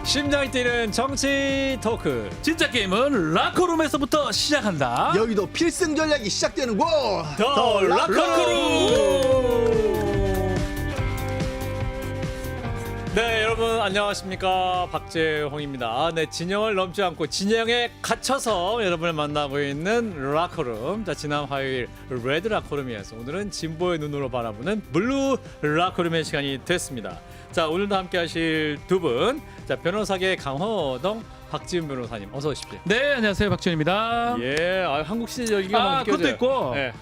심장이 뛰는 정치 토크. 진짜 게임은 라커룸에서부터 시작한다. 여기도 필승 전략이 시작되는 곳. 더 라커룸. 네, 여러분 안녕하십니까, 박재홍입니다. 네, 진영을 넘지 않고 진영에 갇혀서 여러분을 만나고 있는 라커룸. 자, 지난 화요일 레드 라커룸이어서 오늘은 진보의 눈으로 바라보는 블루 라커룸의 시간이 됐습니다. 자, 오늘도 함께하실 두 분, 자, 변호사계 강호동 박지훈 변호사님, 어서 오십시오. 네, 안녕하세요, 박지훈입니다. 예, 한국 시절 여기가 막 그것도 느껴져요. 있고 예.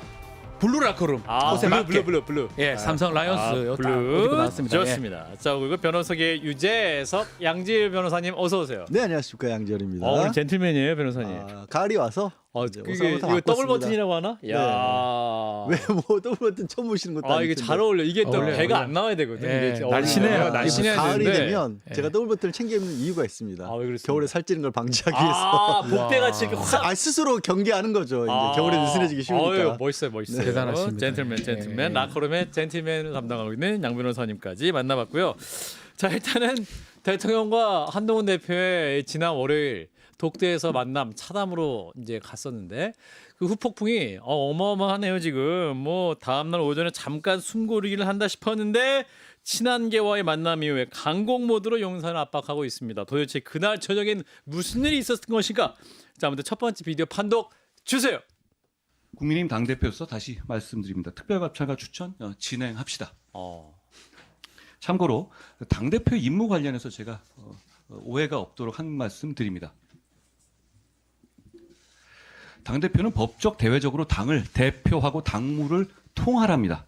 블루 라커룸. 옷에 맞게. 블루. 예, 삼성 라이온스 블루 입고 나왔습니다. 좋습니다. 자, 그리고 변호사계 유재석 양지일 변호사님, 어서 오세요. 네, 안녕하십니까, 양지열입니다. 오늘 젠틀맨이에요, 변호사님. 가을이 와서 이게 옷부터 이거 더블 바꿨습니다. 버튼이라고 하나? 네. 야. 왜 뭐 더블 버튼 처음 보시는 것도 이게 잘 어울려. 이게 또 어울려요, 배가 어울려요. 안 나와야 되거든. 예, 이게 날씬해요. 날씬해야 가을이 되는데. 되면 예. 제가 더블 버튼을 챙겨 입는 이유가 있습니다. 왜 그렇습니까? 겨울에 살찌는 걸 방지하기 위해서. 복대같이 이렇게 확. 스스로 경계하는 거죠. 이제 겨울에 느슨해지기 쉬우니까. 어유, 멋있어요. 네. 대단하십니다. 젠틀맨. 예. 라커룸의 젠틀맨을 담당하고 있는 양 변호사님까지 만나봤고요. 자, 일단은 대통령과 한동훈 대표의 지난 월요일 독대에서 만남 차담으로 이제 갔었는데 그 후폭풍이 어마어마하네요. 지금 뭐 다음날 오전에 잠깐 숨고르기를 한다 싶었는데 친한계와의 만남 이후에 강공 모드로 용산을 압박하고 있습니다. 도대체 그날 저녁엔 무슨 일이 있었던 것인가? 자, 아무튼 첫 번째 비디오 판독 주세요. 국민의힘 당대표로서 다시 말씀드립니다. 특별감찰과 추천 진행합시다. 참고로 당대표 임무 관련해서 제가 오해가 없도록 한 말씀 드립니다. 당대표는 법적 대외적으로 당을 대표하고 당무를 통할합니다.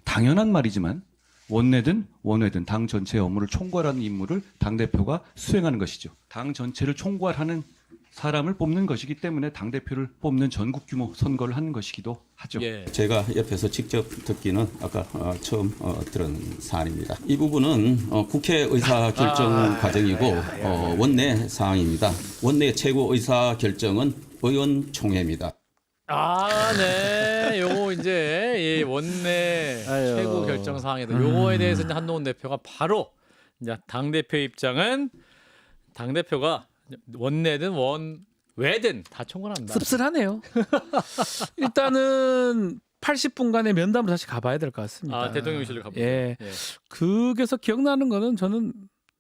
당연한 말이지만 원내든 원외든 당 전체의 업무를 총괄하는 임무를 당대표가 수행하는 것이죠. 당 전체를 총괄하는 사람을 뽑는 것이기 때문에 당대표를 뽑는 전국 규모 선거를 하는 것이기도 하죠. 예. 제가 옆에서 직접 듣기는 아까 처음 들은 사안입니다. 이 부분은 국회 의사 결정 과정이고 원내 사항입니다. 원내 최고 의사 결정은 의원총회입니다. 네. 요거 이제 원내 아유. 최고 결정 사항에도 요거에 대해서 이제 한동훈 대표가 바로 이제 당 대표 입장은 당 대표가 원내든 원외든 다 총괄한다. 씁쓸하네요. 일단은 80분간의 면담을 다시 가봐야 될 것 같습니다. 대통령실을 가보죠. 예. 예. 그게서 기억나는 거는 저는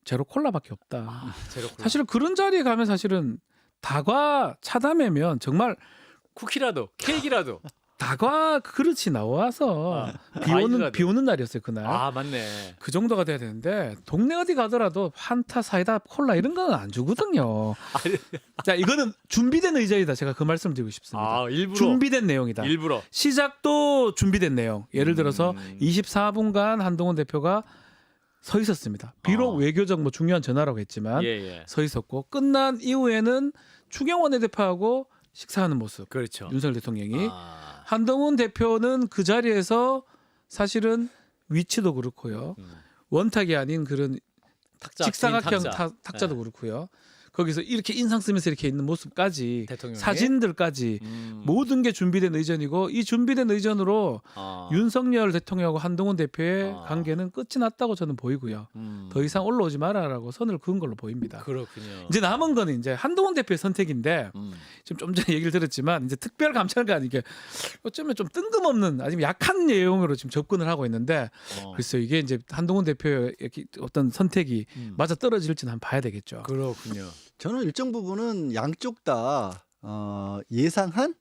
제로 콜라밖에 없다. 제로 콜라. 사실은 그런 자리에 가면 사실은 다과 차담회면 정말 쿠키라도 케이크라도. 다과 그릇이 나와서 과일이라도. 비 오는 날이었어요 그날. 맞네. 그 정도가 돼야 되는데 동네 어디 가더라도 판타 사이다 콜라 이런 거는 안 주거든요. 자, 이거는 준비된 의전이다. 제가 그 말씀 드리고 싶습니다. 일부러. 준비된 내용이다. 일부러. 시작도 준비된 내용. 예를 들어서 24분간 한동훈 대표가 서 있었습니다. 비록 외교적 뭐 중요한 전화라고 했지만 예. 서 있었고 끝난 이후에는 추경 원내대표하고 식사하는 모습. 그렇죠. 윤석열 대통령이 한동훈 대표는 그 자리에서 사실은 위치도 그렇고요. 원탁이 아닌 그런 탁자, 직사각형 긴 탁자. 탁자도 그렇고요. 거기서 이렇게 인상 쓰면서 이렇게 있는 모습까지 대통령이? 사진들까지 모든 게 준비된 의전이고 이 준비된 의전으로 윤석열 대통령하고 한동훈 대표의 관계는 끝이 났다고 저는 보이고요. 더 이상 올라오지 마라라고 선을 그은 걸로 보입니다. 그렇군요. 이제 남은 거는 이제 한동훈 대표의 선택인데 지금 좀 전에 얘기를 들었지만 이제 특별 감찰관 이게 어쩌면 좀 뜬금없는 아주 약한 내용으로 지금 접근을 하고 있는데 글쎄요 이게 이제 한동훈 대표의 어떤 선택이 맞아 떨어질지는 한번 봐야 되겠죠. 그렇군요. 저는 일정 부분은 양쪽 다 예상한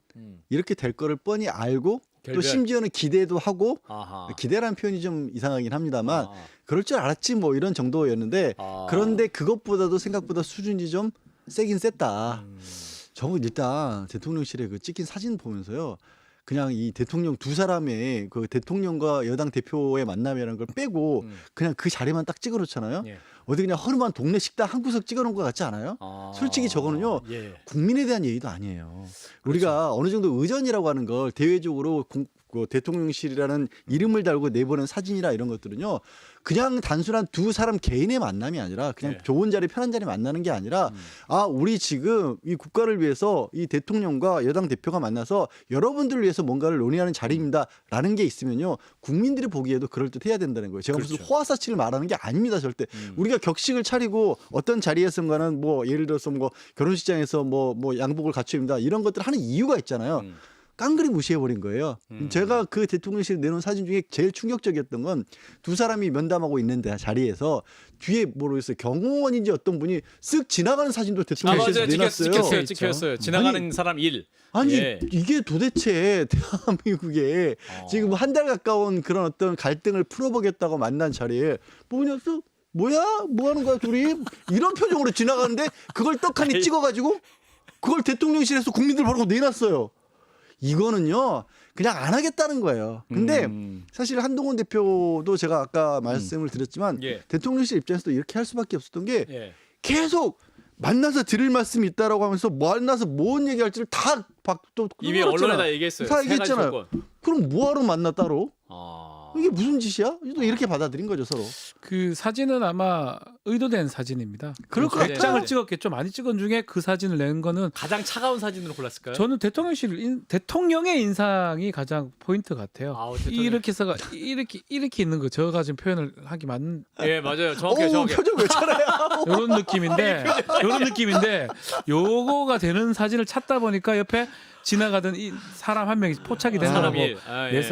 이렇게 될 거를 뻔히 알고 결별. 또 심지어는 기대도 하고 아하. 기대라는 표현이 좀 이상하긴 합니다만 그럴 줄 알았지 뭐 이런 정도였는데 그런데 그것보다도 생각보다 수준이 좀 세긴 셌다. 저는 일단 대통령실에 그 찍힌 사진 보면서요. 그냥 이 대통령 두 사람의 그 대통령과 여당 대표의 만남이라는 걸 빼고 그냥 그 자리만 딱 찍어놓잖아요. 예. 어디 그냥 허름한 동네 식당 한 구석 찍어놓은 것 같지 않아요? 솔직히 저거는요. 예. 국민에 대한 예의도 아니에요. 우리가 어느 정도 의전이라고 하는 걸 대외적으로 있고 대통령실이라는 이름을 달고 내보낸 사진이라 이런 것들은요. 그냥 단순한 두 사람 개인의 만남이 아니라 그냥 네. 좋은 자리 편한 자리 만나는 게 아니라 아 우리 지금 이 국가를 위해서 이 대통령과 여당 대표가 만나서 여러분들을 위해서 뭔가를 논의하는 자리입니다라는 게 있으면요. 국민들이 보기에도 그럴듯해야 된다는 거예요. 제가 무슨 호화사치를 말하는 게 아닙니다. 절대. 우리가 격식을 차리고 어떤 자리에선가는 뭐 예를 들어서 뭐 결혼식장에서 뭐 양복을 갖춥니다. 이런 것들 하는 이유가 있잖아요. 깡그리 무시해버린 거예요. 제가 그 대통령실 내놓은 사진 중에 제일 충격적이었던 건 두 사람이 면담하고 있는데 자리에서 뒤에 모르겠어요. 경호원인지 어떤 분이 쓱 지나가는 사진도 대통령실에서 내놨어요. 찍혔어요. 지나가는 사람 일. 아니 예. 이게 도대체 대한민국에 지금 한 달 가까운 그런 어떤 갈등을 풀어보겠다고 만난 자리에 뭐냐 쓱 뭐야 뭐 하는 거야 둘이 이런 표정으로 지나가는데 그걸 떡하니 찍어가지고 그걸 대통령실에서 국민들 보라고 내놨어요. 이거는요 그냥 안 하겠다는 거예요. 근데 사실 한동훈 대표도 제가 아까 말씀을 드렸지만 예. 대통령실 입장에서도 이렇게 할 수밖에 없었던 게 예. 계속 만나서 드릴 말씀이 있다라고 하면서 만나서 뭔 얘기할지를 다 또 이미 언론에 다 얘기했어요. 다 세 가지 얘기했잖아요. 조건. 그럼 뭐하러 만나 따로? 아. 이게 무슨 짓이야? 또 이렇게 받아들인 거죠 서로. 그 사진은 아마 의도된 사진입니다. 그럴 것 같아요. 100장을 찍었겠죠. 많이 찍은 중에 그 사진을 낸 거는 가장 차가운 사진으로 골랐을까요? 저는 대통령의 인상이 가장 포인트 같아요. 아우, 대통령. 이렇게 해서 이렇게 있는 거 저가 지금 표현을 하기 맞는 예, 맞아요. 정확해요. 어우, 정확해요. 표정 왜 저래요? 이런 느낌인데 요거가 되는 사진을 찾다 보니까 옆에 지나가던 이 사람 한 명이 포착이 된다고 사람 일. 아, 예.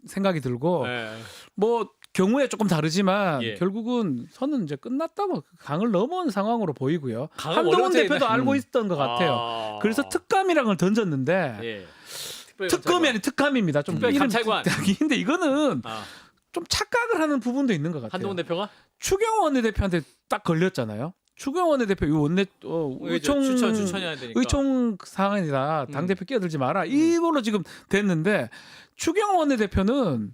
생각이 들고 예. 뭐 경우에 조금 다르지만 예. 결국은 선은 이제 끝났다고 강을 넘어온 상황으로 보이고요. 강은 한동훈 원래 대표도 알고 있었던 것 같아요. 아. 그래서 특감이란 걸 던졌는데 예. 특검이 아닌 특감입니다. 좀 특별 이름 감찰관. 근데 이거는 아. 좀 착각을 하는 부분도 있는 것 같아요. 한동훈 대표가 추경호 원내대표한테 딱 걸렸잖아요. 추경호 원내대표 이 원내 의총 추천해야 되니까. 의총 상황이다. 당 대표 끼어들지 마라. 이걸로 지금 됐는데 추경호 원내대표는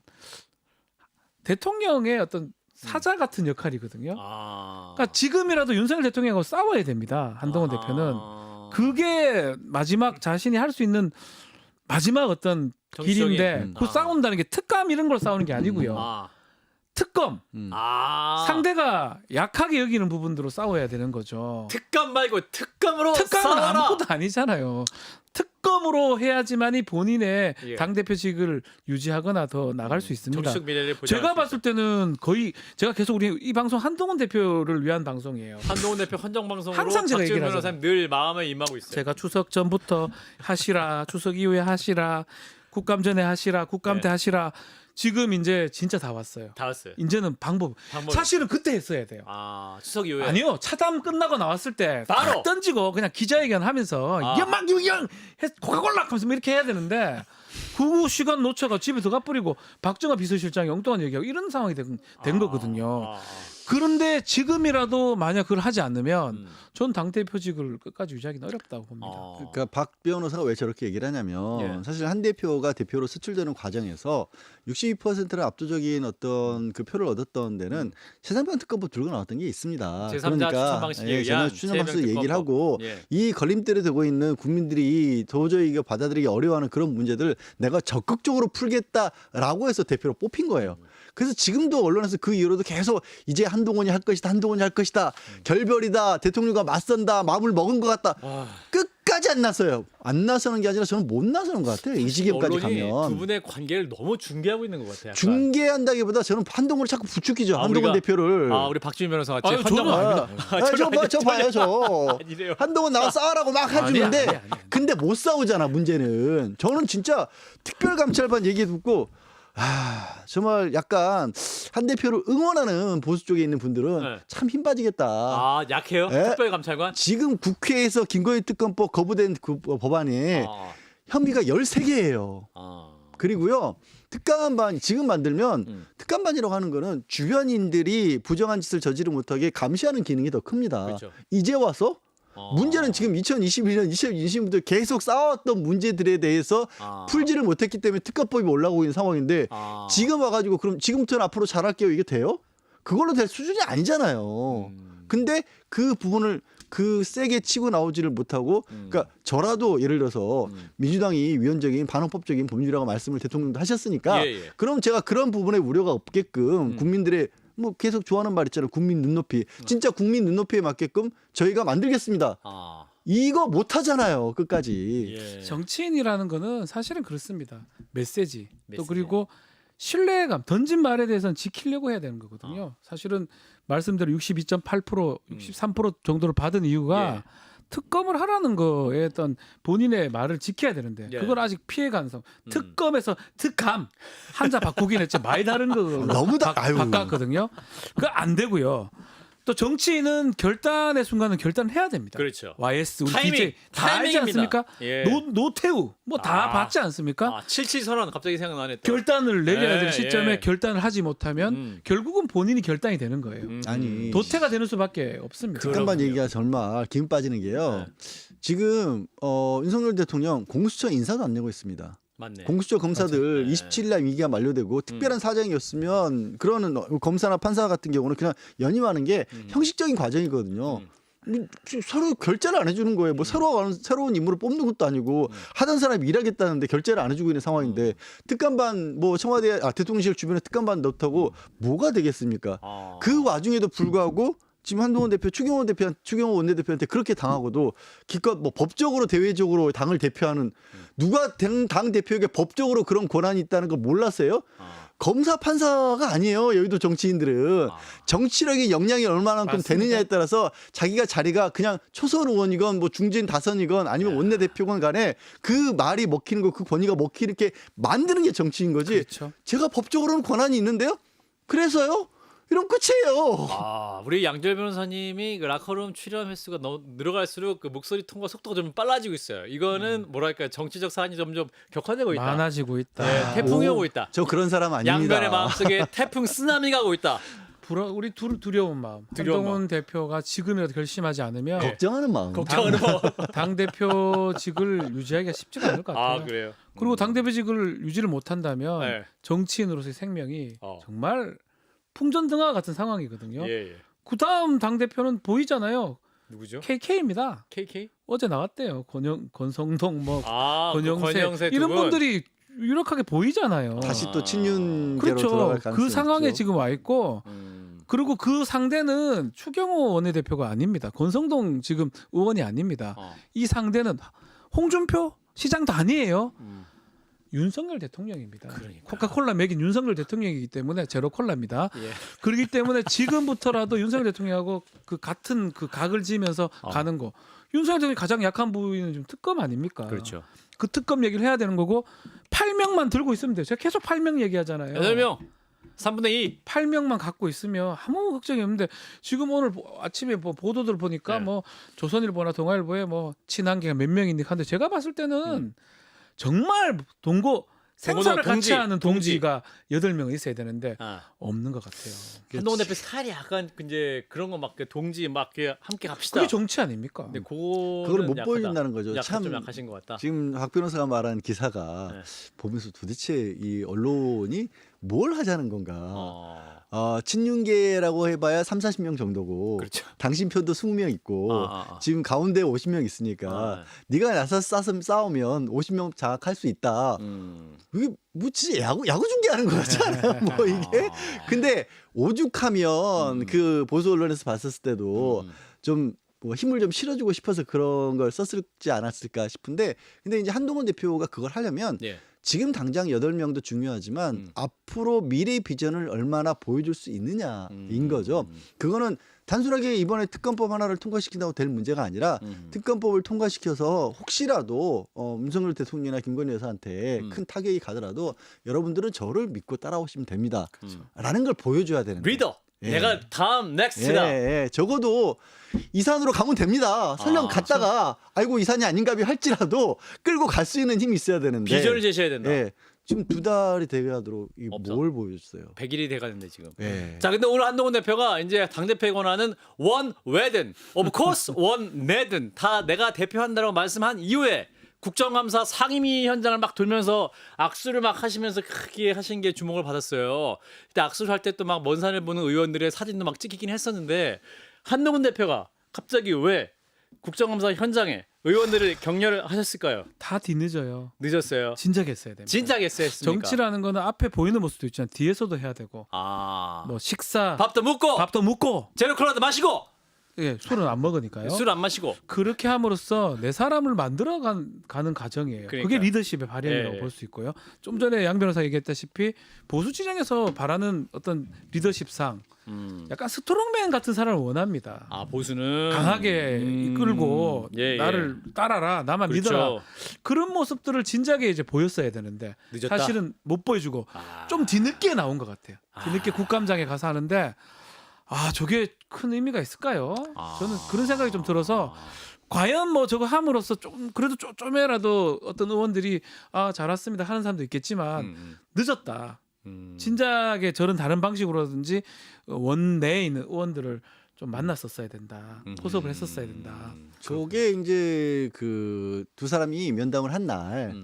대통령의 어떤 사자 같은 역할이거든요. 아. 그러니까 지금이라도 윤석열 대통령하고 싸워야 됩니다. 한동훈 대표는 그게 마지막 자신이 할 수 있는 마지막 어떤 정치적인, 길인데 그 싸운다는 게 특감 이런 걸 싸우는 게 아니고요. 아. 특검 아. 상대가 약하게 여기는 부분으로 싸워야 되는 거죠. 특감 말고 특감으로 특감은 싸워라. 아무것도 아니잖아요. 특검으로 해야지만이 본인의 예. 당대표직을 유지하거나 더 나갈 수 있습니다. 정치적 미래를 보장할 제가 수 봤을 때는 거의 제가 계속 우리 이 방송 한동훈 대표를 위한 방송이에요. 한동훈 대표 헌정 방송으로 항상 제가 박지원 얘기를 변호사님 늘 마음에 임하고 있어요. 제가 추석 전부터 하시라, 추석 이후에 하시라, 국감 전에 하시라, 국감 때 네. 하시라. 지금 이제 진짜 다 왔어요. 다 왔어요. 이제는 방법. 방법이- 사실은 그때 했어야 돼요. 아 추석 이후에 아니요, 차담 끝나고 나왔을 때 바로! 딱 던지고 그냥 기자회견하면서 아. 연막유경 코카콜라 하면서 이렇게 해야 되는데 그 시간 놓쳐가 집에 들어가 버리고 박정아 비서실장이 엉뚱한 얘기하고 이런 상황이 된 거거든요. 아. 그런데 지금이라도 만약 그걸 하지 않으면 전 당대표직을 끝까지 유지하기는 어렵다고 봅니다. 그러니까 박 변호사가 왜 저렇게 얘기를 하냐면 예. 사실 한 대표가 대표로 수출되는 과정에서 62%는 압도적인 어떤 그 표를 얻었던 데는 재산변 특검법 들고 나왔던 게 있습니다. 제3자 추천 방식에 의한 추천 방식 얘기를 재변 하고 특검법. 예. 이 걸림돌에 되고 있는 국민들이 도저히 이거 받아들이기 어려워하는 그런 문제들 내가 적극적으로 풀겠다라고 해서 대표로 뽑힌 거예요. 그래서 지금도 언론에서 그 이후로도 계속 이제 한동훈이 할 것이다, 한동훈이 할 것이다, 결별이다, 대통령과 맞선다, 마음을 먹은 것 같다. 끝까지 안 나서요. 안 나서는 게 아니라 저는 못 나서는 것 같아요. 이 지경까지 언론이 가면. 두 분의 관계를 너무 중계하고 있는 것 같아요. 약간. 중계한다기보다 저는 한동훈을 자꾸 부추기죠. 아, 한동훈 우리가- 대표를. 아 우리 박지원 변호사 같이 아유, 헌정 저는 아, 저 봐요, 저. 아니래요. 한동훈 나와 싸우라고 막 해주는데, 아니야. 근데 못 싸우잖아, 문제는. 저는 진짜 특별감찰반 얘기 듣고, 정말 약간 한 대표를 응원하는 보수 쪽에 있는 분들은 네. 참 힘 빠지겠다. 아 약해요? 예? 특별감찰관? 지금 국회에서 김건희 특검법 거부된 그 법안이 아. 혐의가 13개예요. 아. 그리고요. 특감반 지금 만들면 특감반이라고 하는 거는 주변인들이 부정한 짓을 저지르 못하게 감시하는 기능이 더 큽니다. 그렇죠. 이제 와서 문제는 지금 2021년, 2020년부터 계속 싸웠던 문제들에 대해서 아. 풀지를 못했기 때문에 특검법이 올라오고 있는 상황인데 아. 지금 와가지고 그럼 지금부터는 앞으로 잘할게요 이게 돼요? 그걸로 될 수준이 아니잖아요. 근데 그 부분을 그 세게 치고 나오지를 못하고 그러니까 저라도 예를 들어서 민주당이 위헌적인 반헌법적인 법률이라고 말씀을 대통령도 하셨으니까 그럼 제가 그런 부분에 우려가 없게끔 국민들의 뭐 계속 좋아하는 말 있잖아요. 국민 눈높이. 진짜 국민 눈높이에 맞게끔 저희가 만들겠습니다. 이거 못 하잖아요. 끝까지. 정치인이라는 거는 사실은 그렇습니다. 메시지. 또 그리고 신뢰감, 던진 말에 대해서는 지키려고 해야 되는 거거든요. 사실은 말씀대로 62.8%, 63% 정도를 받은 이유가 특검을 하라는 거에 어떤 본인의 말을 지켜야 되는데 그걸 아직 피해 가능성. 특검에서 특감 한자 바꾸긴 했지 많이 다른 거 너무 바꿨거든요. 그거 안 되고요. 또 정치인은 결단의 순간은 결단을 해야 됩니다. 그렇죠. YS 우리 타이밍, DJ 다 알지 않습니까? 예. 노태우 뭐 다 받지 않습니까? 77 선언 갑자기 생각나네. 또. 결단을 내려야 될 예, 시점에 예. 결단을 하지 못하면 결국은 본인이 결단이 되는 거예요. 아니 도태가 되는 수밖에 없습니다. 특감반 얘기가 정말 기운 빠지는 게요. 지금 윤석열 대통령 공수처 인사도 안 내고 있습니다. 맞네. 공수처 검사들 맞아. 27일 날 위기가 만료되고 특별한 사정이었으면 그러는 검사나 판사 같은 경우는 그냥 연임하는 게 형식적인 과정이거든요. 서로 결제를 안 해주는 거예요. 뭐 새로운 인물을 뽑는 것도 아니고 하던 사람이 일하겠다는데 결제를 안 해주고 있는 상황인데 특감반 뭐 청와대 대통령실 주변에 특감반 넣다고 뭐가 되겠습니까? 그 와중에도 불구하고 지금 한동훈 대표, 추경호 원내대표한테 그렇게 당하고도 기껏 뭐 법적으로 대외적으로 당을 대표하는 누가 당 대표에게 법적으로 그런 권한이 있다는 거 몰랐어요? 검사 판사가 아니에요. 여의도 정치인들은 정치력의 역량이 얼마만큼 맞습니다. 되느냐에 따라서 자기가 자리가 그냥 초선 의원이건 뭐 중진 다선이건 아니면 원내대표건 간에 그 말이 먹히는 거 그 권위가 먹히는 게 만드는 게 정치인 거지. 그렇죠. 제가 법적으로는 권한이 있는데요. 그래서요. 이런 끝이에요. 우리 양절 변호사님이 그 라커룸 출연 횟수가 늘어갈수록 그 목소리 통과 속도가 좀 빨라지고 있어요. 이거는 뭐랄까 정치적 사안이 점점 격화되고 있다. 많아지고 있다. 네, 태풍이 오고 있다. 저 그런 사람 아닙니다. 양변의 마음속에 태풍 쓰나미가 오고 있다. 우리 두려운 마음. 한동훈 대표가 지금이라도 결심하지 않으면 걱정하는 마음. 걱정하는 거. 당 대표직을 유지하기가 쉽지가 않을 것 같아요. 그래요. 그리고 당 대표직을 유지를 못한다면 네. 정치인으로서의 생명이 정말 풍전등화 같은 상황이거든요. 예. 그 다음 당 대표는 보이잖아요. 누구죠? KK입니다. KK? 어제 나왔대요. 권성동 뭐 그 권영세 이런 두 분. 분들이 유력하게 보이잖아요. 다시 또 친윤계로 그렇죠. 돌아갈 가능성이 그 상황에 있죠. 지금 와 있고 그리고 그 상대는 추경호 원내대표가 아닙니다. 권성동 지금 의원이 아닙니다. 이 상대는 홍준표 시장도 아니에요. 윤석열 대통령입니다. 그러니까. 코카콜라 맥인 윤석열 대통령이기 때문에 제로 콜라입니다. 예. 그렇기 때문에 지금부터라도 윤석열 대통령하고 그 같은 그 각을 지으면서 가는 거. 윤석열 대통령이 가장 약한 부위는 지금 특검 아닙니까? 그렇죠. 그 특검 얘기를 해야 되는 거고 8명만 들고 있으면 돼요. 제가 계속 8명 얘기하잖아요. 8명 3분의 2. 8명만 갖고 있으면 아무 걱정이 없는데 지금 오늘 아침에 뭐 보도들 보니까 네. 뭐 조선일보나 동아일보에 뭐 친한계가 몇 명인데 한데 제가 봤을 때는 정말 생사를 같이 하는 동지가 8명 있어야 되는데 없는 것 같아요. 한동훈 대표 스타일이 약간 이제 그런 거 막 동지 막 함께 갑시다. 그게 정치 아닙니까? 근데 그걸 못 보여준다는 거죠. 참 좀 약하신 것 같다. 지금 박 변호사가 말한 기사가 보면서 도대체 이 언론이 뭘 하자는 건가. 친윤계라고 해봐야 30-40명 정도고 그렇죠. 당신 편도 20명 있고 지금 가운데 50명 있으니까 네가 나서서 싸우면 50명 장악할 수 있다. 이게 뭐 진짜 야구 중계하는 거잖아요. 뭐 이게. 근데 오죽하면 그 보수 언론에서 봤었을 때도 좀 뭐 힘을 좀 실어주고 싶어서 그런 걸 썼을지 않았을까 싶은데 근데 이제 한동훈 대표가 그걸 하려면 지금 당장 8명도 중요하지만 앞으로 미래의 비전을 얼마나 보여줄 수 있느냐인 거죠. 그거는 단순하게 이번에 특검법 하나를 통과시킨다고 될 문제가 아니라 특검법을 통과시켜서 혹시라도 윤석열 대통령이나 김건희 여사한테 큰 타격이 가더라도 여러분들은 저를 믿고 따라오시면 됩니다. 라는 걸 보여줘야 되는 거예요. 리더. 내가 다음 넥스트다. 적어도 이산으로 가면 됩니다. 설령 갔다가 아이고 이산이 아닌가비 할지라도 끌고 갈 수 있는 힘이 있어야 되는데 비전을 제시해야 된다. 지금 2달이 돼가도록 뭘 보여줬어요. 100일이 돼가는데 지금. 네. 자, 근데 오늘 한동훈 대표가 이제 당 대표에 권하는 원 왜든, of course 원 내든 다 내가 대표한다고 말씀한 이후에 국정감사 상임위 현장을 막 돌면서 악수를 막 하시면서 크게 하신 게 주목을 받았어요. 그때 악수를 할 때 또 막 먼 산을 보는 의원들의 사진도 막 찍히긴 했었는데 한동훈 대표가 갑자기 왜 국정감사 현장에 의원들을 격려를 하셨을까요? 다 뒤늦어요. 늦었어요. 진작 했어야 됩니다. 진작 했습니까? 정치라는 거는 앞에 보이는 모습도 있지만 뒤에서도 해야 되고 뭐 식사 밥도 묻고 제로 콜라도 마시고 예, 술은 안 먹으니까요. 술 안 마시고 그렇게 함으로써 내 사람을 만들어 가는 과정이에요. 그러니까요. 그게 리더십의 발현이라고 예. 볼 수 있고요. 좀 전에 양 변호사 얘기했다시피 보수 진영에서 바라는 어떤 리더십상 약간 스트롱맨 같은 사람을 원합니다. 보수는 강하게 이끌고 예, 예. 나를 따라라, 나만 그렇죠. 믿어라. 그런 모습들을 진작에 이제 보였어야 되는데 늦었다. 사실은 못 보여주고 좀 뒤늦게 나온 것 같아요. 뒤늦게 국감장에 가서 하는데 저게 큰 의미가 있을까요? 저는 그런 생각이 좀 들어서 과연 뭐 저거 함으로써 좀 그래도 좀이라도 어떤 의원들이 잘 왔습니다 하는 사람도 있겠지만 늦었다. 진작에 저런 다른 방식으로든지 원내에 있는 의원들을 좀 만났었어야 된다. 포섭을 했었어야 된다. 저게 이제 그 두 사람이 면담을 한 날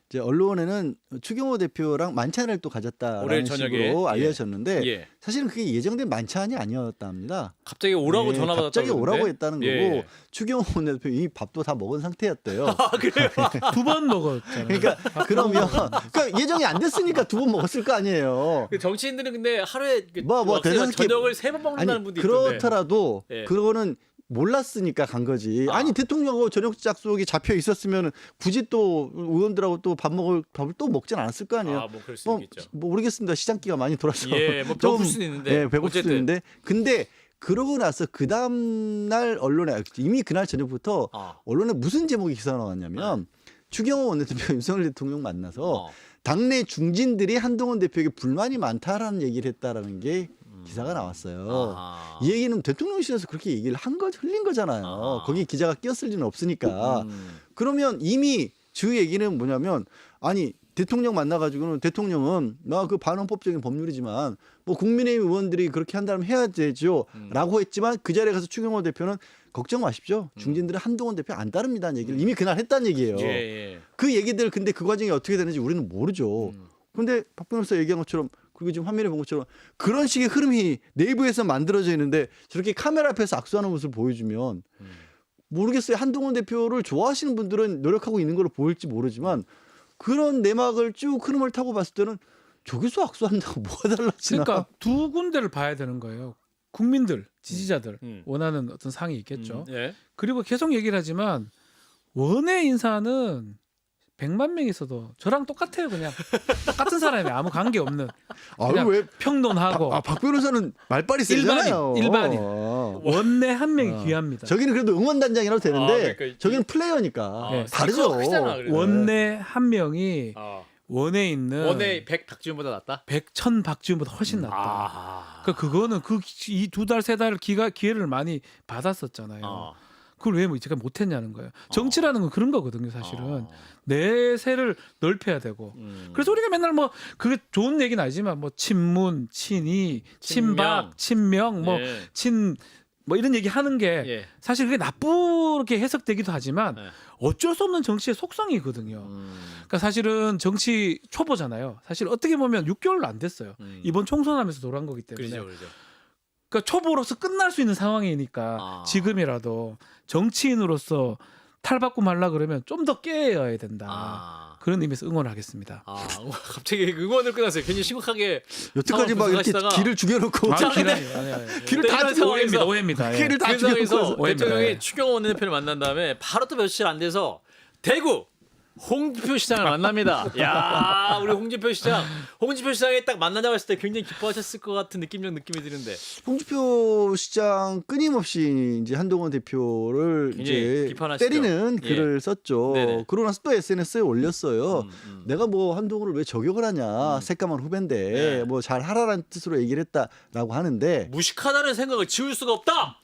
이제 언론에는 추경호 대표랑 만찬을 또 월요일 가졌다라는 저녁에. 식으로 예. 알려졌는데 예. 사실은 그게 예정된 만찬이 아니었답니다. 갑자기 오라고 예, 전화 받았다고 갑자기 오라고 그러는데? 했다는 예. 거고 추경호 대표 이미 밥도 다 먹은 상태였대요. 그래요? 2번 먹었잖아요. 그러니까 그러니까 예정이 안 됐으니까 2번 먹었을 거 아니에요. 그 정치인들은 근데 하루에 뭐 대단히 저녁을 3번 먹는다는 분도 있던데. 그렇더라도 예. 그거는 몰랐으니까 간 거지. 아니 대통령하고 저녁 약속이 잡혀 있었으면 굳이 또 의원들하고 또 밥을 또 먹진 않았을 거 아니에요. 뭐 그럴 수 있겠죠. 뭐 모르겠습니다. 시장기가 많이 돌아서 예, 뭐 배고플 수는 있는데. 예, 배고플 수도 어쨌든. 있는데 근데 그러고 나서 그 다음 날 언론에 이미 그날 저녁부터 언론에 무슨 제목이 기사가 나왔냐면 추경호 원내대표 윤석열 대통령 만나서 당내 중진들이 한동훈 대표에게 불만이 많다라는 얘기를 했다라는 게 기사가 나왔어요. 이 얘기는 대통령실에서 그렇게 얘기를 흘린 거잖아요. 거기 기자가 끼었을 리는 없으니까. 그러면 이미 주 얘기는 뭐냐면 아니 대통령 만나가지고는 대통령은 그 반헌법적인 법률이지만 뭐 국민의힘 의원들이 그렇게 한다면 해야 되죠.라고 했지만 그 자리에 가서 추경호 대표는 걱정 마십시오. 중진들은 한동훈 대표 안 따릅니다는 얘기를 이미 그날 했다는 얘기예요. 예. 그 얘기들 근데 그 과정이 어떻게 되는지 우리는 모르죠. 근데 박 변호사 얘기한 것처럼 그리고 지금 화면에 본 것처럼 그런 식의 흐름이 내부에서 만들어져 있는데 저렇게 카메라 앞에서 악수하는 모습을 보여주면 모르겠어요. 한동훈 대표를 좋아하시는 분들은 노력하고 있는 걸로 보일지 모르지만 그런 내막을 쭉 흐름을 타고 봤을 때는 저기서 악수한다고 뭐가 달라지나. 그러니까 두 군데를 봐야 되는 거예요. 국민들, 지지자들 원하는 어떤 상이 있겠죠. 예. 그리고 계속 얘기를 하지만 원외 인사는 100만 명 있어도 저랑 똑같아요. 그냥 똑같은 사람이 아무 관계 없는 그냥 왜 평론하고 박 변호사는 말빨이 세잖아요. 일반인. 원내 한 명이 귀합니다. 저기는 그래도 응원단장이라도 되는데 그러니까 저기는 플레이어니까 네. 다르죠. 크잖아, 그래도. 원내 한 명이 원에 있는 원내 100 박지원보다 낫다? 100천 박지원보다 훨씬 낫다. 그거는 이 2달 3달 기회를 많이 받았었잖아요. 그걸 왜 제가 못했냐는 거예요. 정치라는 건 그런 거거든요, 사실은. 내세를 넓혀야 되고. 그래서 우리가 맨날 뭐 그게 좋은 얘기는 아니지만 뭐 친문, 친이, 친박, 친명, 뭐 예. 뭐 이런 얘기 하는 게 예. 사실 그게 나쁘게 해석되기도 하지만 예. 어쩔 수 없는 정치의 속성이거든요. 그러니까 사실은 정치 초보잖아요. 사실 어떻게 보면 6개월도 안 됐어요. 이번 총선하면서 돌아간 거기 때문에. 그렇죠. 그러니까 초보로서 끝날 수 있는 상황이니까 지금이라도 정치인으로서 탈바꿈 하려 그러면 좀 더 깨어야 된다. 그런 의미에서 응원하겠습니다. 갑자기 응원을 끊었어요. 굉장히 심각하게 여태까지 막 이렇게 분석하시다가 길을 죽여놓고 길을 다 이런 죽여 상황에서 오해입니다. 길을 다 그 상황에서 죽여놓고 대통령이 추경호 원내대표를 만난 다음에 바로 또 며칠 안 돼서 대구 홍준표 시장을 만납니다. 야, 우리 홍준표 시장이 딱 만나자고 했을 때 굉장히 기뻐하셨을 것 같은 느낌이 드는데. 홍준표 시장 끊임없이 이제 한동훈 대표를 이제 비판하시죠. 때리는 글을 썼죠. 네네. 그러고 나서 또 SNS에 올렸어요. 내가 뭐 한동훈을 왜 저격을 하냐. 새까만 후배인데 네. 뭐 잘 하라는 뜻으로 얘기를 했다라고 하는데 무식하다는 생각을 지울 수가 없다.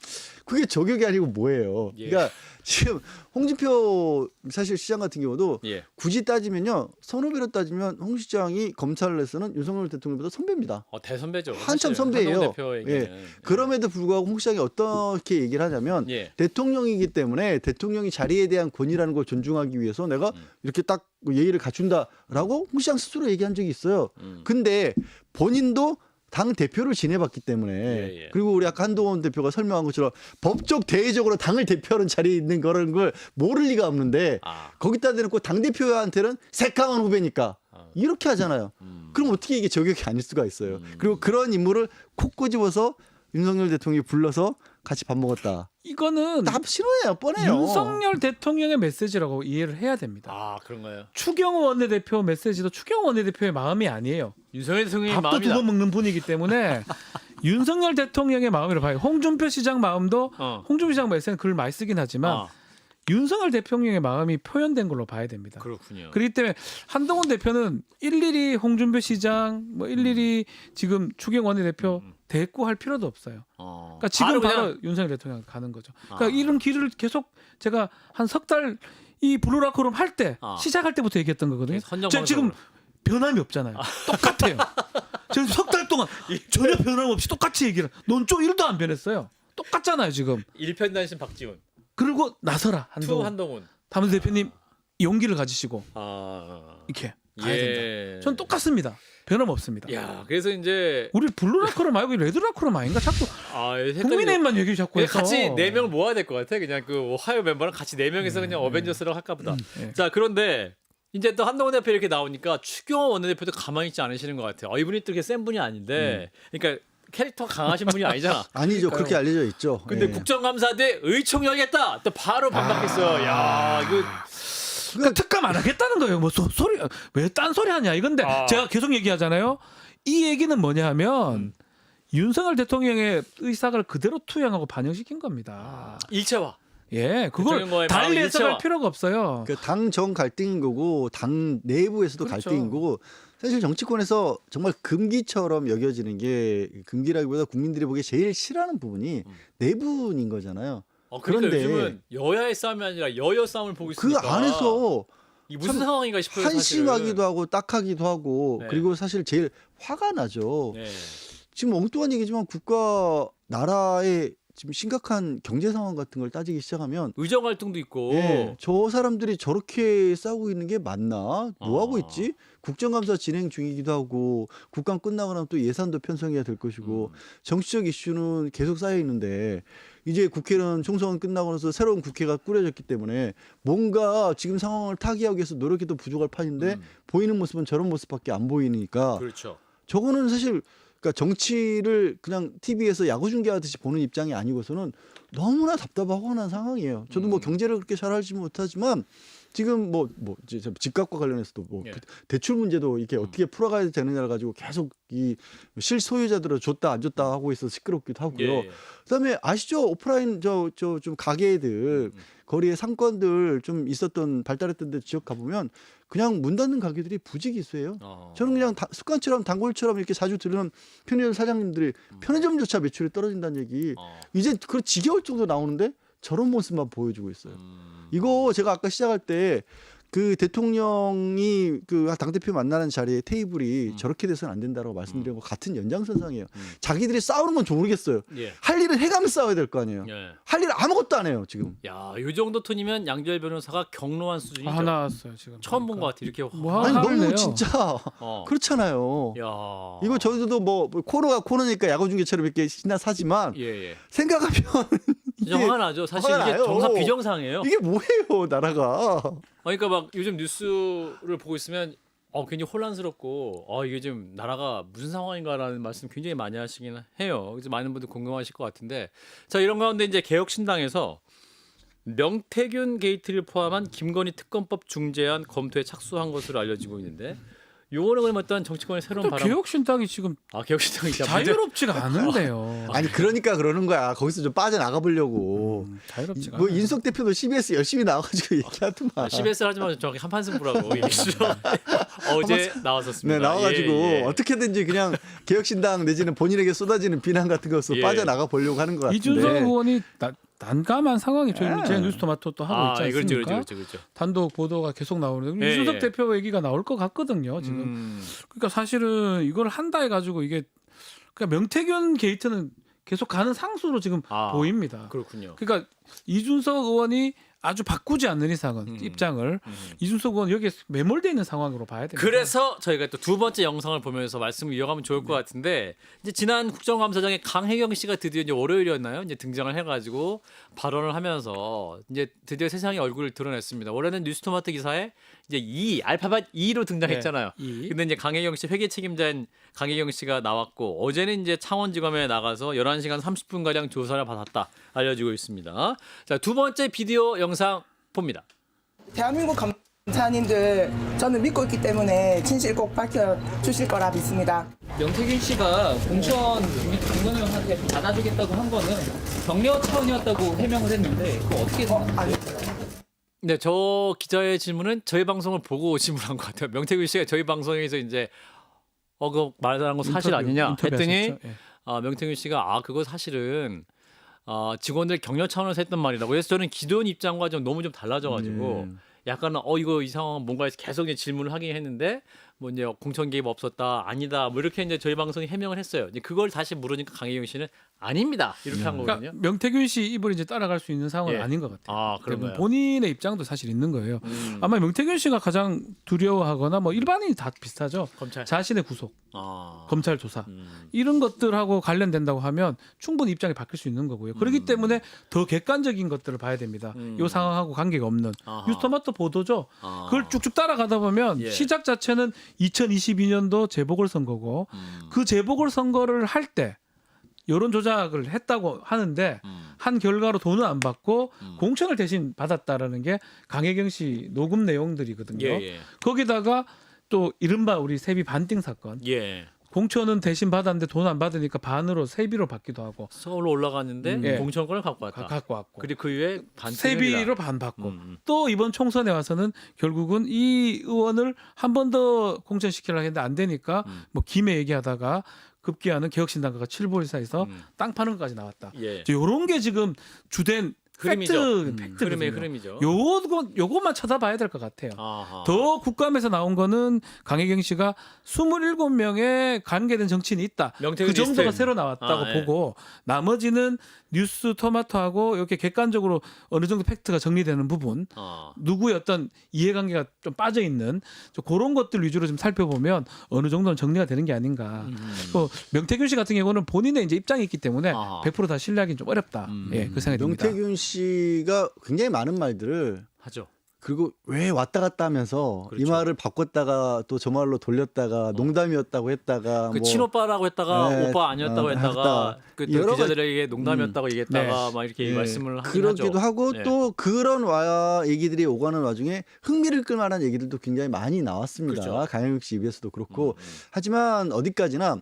그게 저격이 아니고 뭐예요. 그러니까 지금 홍준표 사실 시장 같은 경우도 굳이 따지면요. 선후배로 따지면 홍 시장이 검찰을 해서는 윤석열 대통령보다 선배입니다. 대선배죠. 한참 선배예요. 예. 그럼에도 불구하고 홍 시장이 어떻게 얘기를 하냐면 대통령이기 때문에 대통령이 자리에 대한 권위라는 걸 존중하기 위해서 내가 이렇게 딱 예의를 갖춘다라고 홍 시장 스스로 얘기한 적이 있어요. 근데 본인도 당 대표를 지내봤기 때문에 예, 예. 그리고 우리 아까 한동훈 대표가 설명한 것처럼 법적 대외적으로 당을 대표하는 자리에 있는 그런 걸 모를 리가 없는데 아. 거기다 대놓고 당 대표한테는 새까만 후배니까 이렇게 하잖아요. 그럼 어떻게 이게 저격이 아닐 수가 있어요. 그리고 그런 인물을 콕 꼬집어서 윤석열 대통령이 불러서 같이 밥 먹었다. 이거는 다 신호예요, 뻔해요. 윤석열 대통령의 메시지라고 이해를 해야 됩니다. 아 그런가요? 추경호 원내대표 메시지도 추경호 원내대표의 마음이 아니에요. 윤석열 대통령의 밥도 마음이다. 두 번 먹는 분이기 때문에 윤석열 대통령의 마음으로 봐요. 홍준표 시장 마음도 홍준표 시장 메시지는 글을 많이 쓰긴 하지만 윤석열 대통령의 마음이 표현된 걸로 봐야 됩니다. 그렇군요. 그렇기 때문에 한동훈 대표는 일일이 홍준표 시장, 뭐 일일이 지금 추경 원내대표 대꾸할 필요도 없어요. 그러니까 지금 바로 윤석열 대통령 가는 거죠. 그러니까 이런 길을 계속 제가 한 석 달 이 블루라크룸 할 때 시작할 때부터 얘기했던 거거든요. 제가 지금 변함이 없잖아요. 똑같아요. 지금 석 달 동안 전혀 변함 없이 똑같이 얘기를. 넌 좀 1도 안 변했어요. 똑같잖아요 지금. 일편단심 박지훈. 그리고 나서라 한동훈. 한동훈. 담임 대표님 용기를 가지시고 이렇게 가야 예. 된다. 전 똑같습니다. 변함 없습니다. 야, 그래서 이제 우리 블루라크룸 말고 레드라크룸 아닌가? 자꾸 헷갈리죠. 국민의힘만 얘기 자꾸 해서 같이 4명을 모아야 될 것 같아. 그냥 그 오하이오 멤버랑 같이 4명이서 그냥 어벤져스라고 할까 보다. 네. 자, 그런데 이제 또 한동훈 대표 이렇게 나오니까 추경호 원내대표도 가만히 있지 않으시는 것 같아요. 이분이 또 이렇게 센 분이 아닌데, 그러니까 캐릭터가 강하신 분이 아니잖아. 아니죠. 그렇게 알려져 있죠. 근데 예. 국정감사대 의총열 했다. 또 바로 반박했어요. 야, 이거 그러니까 특감 안 하겠다는 거예요. 뭐 소리 왜 딴 소리 하냐 이건데 제가 계속 얘기하잖아요. 이 얘기는 뭐냐 하면 윤석열 대통령의 의사를 그대로 투영하고 반영시킨 겁니다. 일체화. 예, 그걸 대통령과의 달리 마음의 해석할 일체화. 필요가 없어요. 그 당정 갈등인 거고 당 내부에서도 그렇죠. 갈등인 거고 사실 정치권에서 정말 금기처럼 여겨지는 게 금기라기보다 국민들이 보기에 제일 싫어하는 부분이 내분인 거잖아요. 그런데 그런데 요즘은 여야의 싸움이 아니라 여여 싸움을 보고 그 있으니까 안에서 이게 무슨 참 상황인가 싶어요. 한심하기도 하고 딱하기도 하고 네. 그리고 사실 제일 화가 나죠. 네. 지금 엉뚱한 얘기지만 국가 나라의 지금 심각한 경제 상황 같은 걸 따지기 시작하면 의정 갈등도 있고. 예, 저 사람들이 저렇게 싸우고 있는 게 맞나? 뭐 하고 있지? 국정감사 진행 중이기도 하고 국감 끝나고 나면 또 예산도 편성해야 될 것이고 정치적 이슈는 계속 쌓여 있는데 이제 국회는 총선 끝나고 나서 새로운 국회가 꾸려졌기 때문에 뭔가 지금 상황을 타개하기 위해서 노력해도 부족할 판인데 보이는 모습은 저런 모습밖에 안 보이니까 그렇죠. 저거는 사실 그러니까 정치를 그냥 TV에서 야구 중계하듯이 보는 입장이 아니고서는 너무나 답답하고 한 상황이에요. 저도 뭐 경제를 그렇게 잘 알지 못하지만 지금 뭐 이제 집값과 관련해서도 뭐 예. 대출 문제도 이게 어떻게 풀어가야 되느냐를 가지고 계속 이 실소유자들을 줬다 안 줬다 하고 있어서 시끄럽기도 하고요. 예. 그다음에 아시죠? 오프라인 저 좀 가게들 거리에 상권들 좀 있었던 발달했던 데 지역 가보면 그냥 문 닫는 가게들이 부지기수예요. 저는 그냥 습관처럼 단골처럼 이렇게 자주 들으는 편의점 사장님들이 편의점조차 매출이 떨어진다는 얘기 이제 그 지겨울 정도 나오는데 저런 모습만 보여주고 있어요. 이거 제가 아까 시작할 때 그 대통령이 그 당대표 만나는 자리에 테이블이 저렇게 돼서는 안 된다고 말씀드린 거 같은 연장선상이에요. 자기들이 싸우는 건 좀 모르겠어요. 예. 할 일은 해가면서 싸워야 될 거 아니에요. 예. 할 일을 아무것도 안 해요 지금. 야, 이 정도 톤이면 양재열 변호사가 경로한 수준이죠. 아, 나왔어요 지금. 처음 본 것 같아. 이렇게 뭐 아니 화를 너무 내요. 진짜 그렇잖아요. 야. 이거 저희도 뭐 코너가 코너니까 야구 중계처럼 이렇게 신나 사지만 예. 생각하면 진짜 화가 나죠. 사실 화가 이게 나요. 정상 비정상이에요. 이게 뭐예요 나라가. 그러니까 막 요즘 뉴스를 보고 있으면 굉장히 혼란스럽고 이게 지금 나라가 무슨 상황인가라는 말씀 굉장히 많이 하시긴 해요. 그래서 많은 분들 궁금하실 것 같은데 자 이런 가운데 이제 개혁신당에서 명태균 게이트를 포함한 김건희 특검법 중재안 검토에 착수한 것으로 알려지고 있는데 요거는 그럼 어떤 정치권의 새로운 또 바람 개혁신당이 지금 개혁신당이 자유롭지가 않은데요. 아니 그러니까 그러는 거야. 거기서 좀 빠져나가 보려고. 자유롭지가 뭐 않아요. 인석 대표도 CBS 열심히 나와가지고 얘기하더만. CBS 하지만 정확히 한판 승부라고 얘기했죠. 어제 나왔었습니다. 네 나와가지고 예. 어떻게든지 그냥 개혁신당 내지는 본인에게 쏟아지는 비난 같은 것으로 예. 빠져나가 보려고 하는 것 같은데. 이준석 의원이 난감한 상황이 제가 뉴스토마토 또 하고 있지 않습니까? 그렇죠. 단독 보도가 계속 나오는데 예, 이준석 예. 대표 얘기가 나올 것 같거든요. 지금 그러니까 사실은 이걸 한다 해가지고 이게 그러니까 명태균 게이트는 계속 가는 상수로 지금 보입니다. 그렇군요. 그러니까 이준석 의원이 아주 바꾸지 않는 이상은 입장을 이준석 의원 여기에 매몰돼 있는 상황으로 봐야 됩니다. 그래서 저희가 또 두 번째 영상을 보면서 말씀을 이어가면 좋을 것 같은데 이제 지난 국정감사장에 강혜경 씨가 드디어 이제 월요일이었나요? 이제 등장을 해가지고 발언을 하면서 이제 드디어 세상의 얼굴을 드러냈습니다. 원래는 뉴스토마토 기사에 이제 알파벳 E로 등장했잖아요. 네, E. 근데 이제 강혜경 씨 회계 책임자인 강혜경 씨가 나왔고 어제는 이제 창원지검에 나가서 11시간 30분 가량 조사를 받았다 알려지고 있습니다. 자, 두 번째 비디오 영상 봅니다. 대한민국 검사님들 저는 믿고 있기 때문에 진실 꼭 밝혀주실 거라 믿습니다. 명태균 씨가 공천 김건희한테 받아주겠다고 한 거는 격려 차원이었다고 해명을 했는데 그거 어떻게 생각하세요? 네, 저 기자의 질문은 저희 방송을 보고 질문한 것 같아요. 명태균 씨가 저희 방송에서 이제 그거 말하는 거 사실 아니냐 했더니 인터뷰하셨죠? 예. 명태균 씨가 그거 사실은 직원들 격려 차원에서 했던 말이라고. 그래서 저는 기존 입장과 좀 너무 좀 달라져가지고 약간 이거 이 상황 뭔가 해서 계속 이제 질문을 하긴 했는데 뭐 이제 공천 개입 없었다 아니다 뭐 이렇게 이제 저희 방송이 해명을 했어요. 이제 그걸 다시 물으니까 강혜경 씨는 아닙니다 이렇게 한 거거든요. 그러니까 명태균 씨 입을 이제 따라갈 수 있는 상황은 예. 아닌 것 같아요. 그런가요? 본인의 입장도 사실 있는 거예요. 아마 명태균 씨가 가장 두려워하거나 뭐 일반인이 다 비슷하죠. 검찰. 자신의 구속, 검찰 조사 이런 것들하고 관련된다고 하면 충분히 입장이 바뀔 수 있는 거고요. 그렇기 때문에 더 객관적인 것들을 봐야 됩니다. 이 상황하고 관계가 없는 뉴스토마토 보도죠. 그걸 쭉쭉 따라가다 보면 예. 시작 자체는 2022년도 재보궐선거고 그 재보궐선거를 할 때 여론 조작을 했다고 하는데 한 결과로 돈은 안 받고 공천을 대신 받았다라는 게 강혜경 씨 녹음 내용들이거든요. 예. 거기다가 또 이른바 우리 세비 반띵 사건. 예. 공천은 대신 받았는데 돈 안 받으니까 반으로 세비로 받기도 하고 서울로 올라갔는데 예. 공천권을 갖고 왔다. 갖고 왔고 그리고 그 이후에 세비로 반 받고 또 이번 총선에 와서는 결국은 이 의원을 한 번 더 공천시키려고 했는데 안 되니까 뭐 김해 얘기하다가 급기야는 개혁신당가가 7보일사에서 땅 파는 것까지 나왔다. 예. 이런 게 지금 주된 흐름이죠. 팩트거든요. 흐름의 흐름이죠. 요것만 찾아봐야 될 것 같아요. 아하. 더 국감에서 나온 거는 강혜경 씨가 27명의 관계된 정치인이 있다. 명태균 그 정도가 리스트. 새로 나왔다고 예. 보고 나머지는 뉴스 토마토하고 이렇게 객관적으로 어느 정도 팩트가 정리되는 부분 누구의 어떤 이해관계가 좀 빠져 있는 그런 것들 위주로 좀 살펴보면 어느 정도는 정리가 되는 게 아닌가. 또 명태균 씨 같은 경우는 본인의 이제 입장이 있기 때문에 100%다 신뢰하기는 좀 어렵다. 예, 그 생각이 듭니다. 명태균 씨가 굉장히 많은 말들을 하죠. 그리고 왜 왔다 갔다 하면서 그렇죠. 이 말을 바꿨다가 또 저 말로 돌렸다가 농담이었다고 했다가 그 뭐 친오빠라고 했다가 네, 오빠 아니었다고 했다가 했다가 그 여러 기자들에게 농담이었다고 얘기했다가 네. 막 이렇게 예, 말씀을 하긴 그러기도 하죠. 하고 예. 또 그런 얘기들이 오가는 와중에 흥미를 끌만한 얘기들도 굉장히 많이 나왔습니다. 그렇죠. 강영욱 씨 입에서도 그렇고 하지만 어디까지나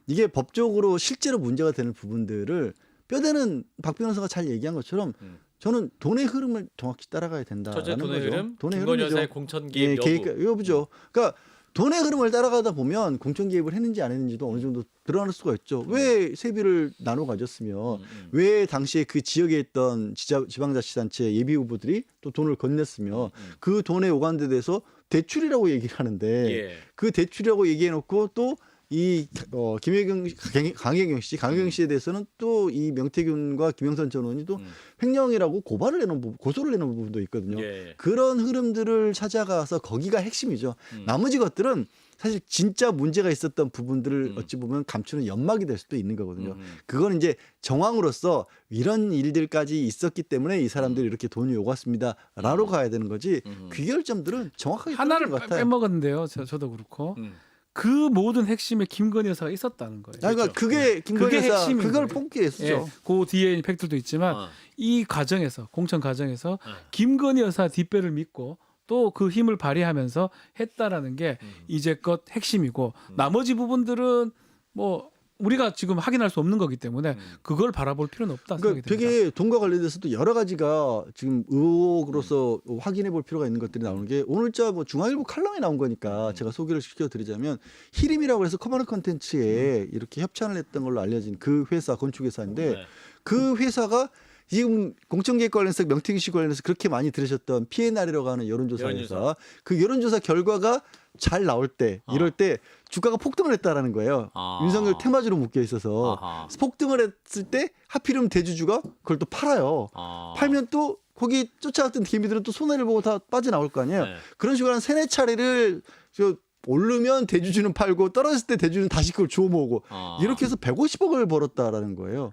이게 법적으로 실제로 문제가 되는 부분들을 뼈대는 박 변호사가 잘 얘기한 것처럼 저는 돈의 흐름을 정확히 따라가야 된다라는 첫째 돈의 거죠. 흐름, 돈의 김건희 흐름이죠. 여사의 공천 개입 여부죠. 그러니까 돈의 흐름을 따라가다 보면 공천 개입을 했는지 안 했는지도 어느 정도 드러날 수가 있죠. 왜 세비를 나눠 가졌으며 왜 당시에 그 지역에 있던 지방자치단체 예비 후보들이 또 돈을 건넸으며 그 돈에 오간데 대해서 대출이라고 얘기를 하는데 예. 그 대출이라고 얘기해놓고 또 이 강혜경 씨에 대해서는 또 이 명태균과 김영선 전 의원이 또 횡령이라고 고소를 내놓은 부분도 있거든요. 예. 그런 흐름들을 찾아가서 거기가 핵심이죠. 나머지 것들은 사실 진짜 문제가 있었던 부분들을 어찌 보면 감추는 연막이 될 수도 있는 거거든요. 그건 이제 정황으로서 이런 일들까지 있었기 때문에 이 사람들이 이렇게 돈이 오갔습니다라고 가야 되는 거지. 귀결점들은 정확하게 하나를 것 같아요. 빼먹었는데요. 저도 그렇고 그 모든 핵심에 김건희 여사가 있었다는 거예요. 그러니까 그게 김건희 그게 여사 핵심인 그걸 거예요. 뽑기 했었죠. 예, 그 뒤에 팩트도 있지만 이 과정에서 공천 과정에서 김건희 여사 뒷배를 믿고 또 그 힘을 발휘하면서 했다라는 게 이제껏 핵심이고 나머지 부분들은 뭐 우리가 지금 확인할 수 없는 거기 때문에 그걸 바라볼 필요는 없다 생각이 그러니까 듭니다. 되게 돈과 관련돼서도 여러 가지가 지금 의혹으로서 확인해 볼 필요가 있는 것들이 나오는 게 오늘자 뭐 중앙일보 칼럼에 나온 거니까 제가 소개를 시켜드리자면 히림이라고 해서 커머너 컨텐츠에 이렇게 협찬을 했던 걸로 알려진 그 회사 건축회사인데 그 회사가 지금 공천개입 관련해서 명태균 씨 관련해서 그렇게 많이 들으셨던 PNR이라고 하는 여론조사에서 그 여론조사 결과가 잘 나올 때 이럴 때 주가가 폭등을 했다라는 거예요. 윤석열 테마주로 묶여 있어서 폭등을 했을 때 하필이면 대주주가 그걸 또 팔아요. 팔면 또 거기 쫓아갔던 개미들은 또 손해를 보고 다 빠져나올 거 아니에요. 네. 그런 식으로 한 3-4차례를 오르면 대주주는 팔고 떨어졌을 때 대주주는 다시 그걸 주워 모으고 이렇게 해서 150억을 벌었다라는 거예요.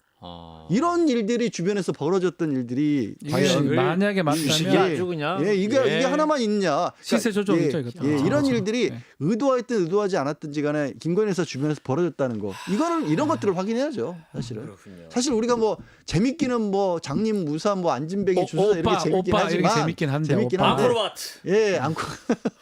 이런 일들이 주변에서 벌어졌던 일들이 이게 과연 만약에 주식이 맞다면 아주 그냥 이게 하나만 있냐? 시세 조정이죠, 이것도. 이런 그렇죠. 일들이 네. 의도했든 의도하지 않았든지 간에 김건희 여사 주변에서 벌어졌다는 거. 이거는 이런 것들을 확인해야죠, 사실은. 그렇군요. 사실 우리가 뭐 재밌기는 뭐 장님 무사 뭐 안진뱅이 주소자 이렇게 재밌긴 오빠 하지만 이렇게 재밌긴 한데 오빠. 앙코르바트. 예, 앙코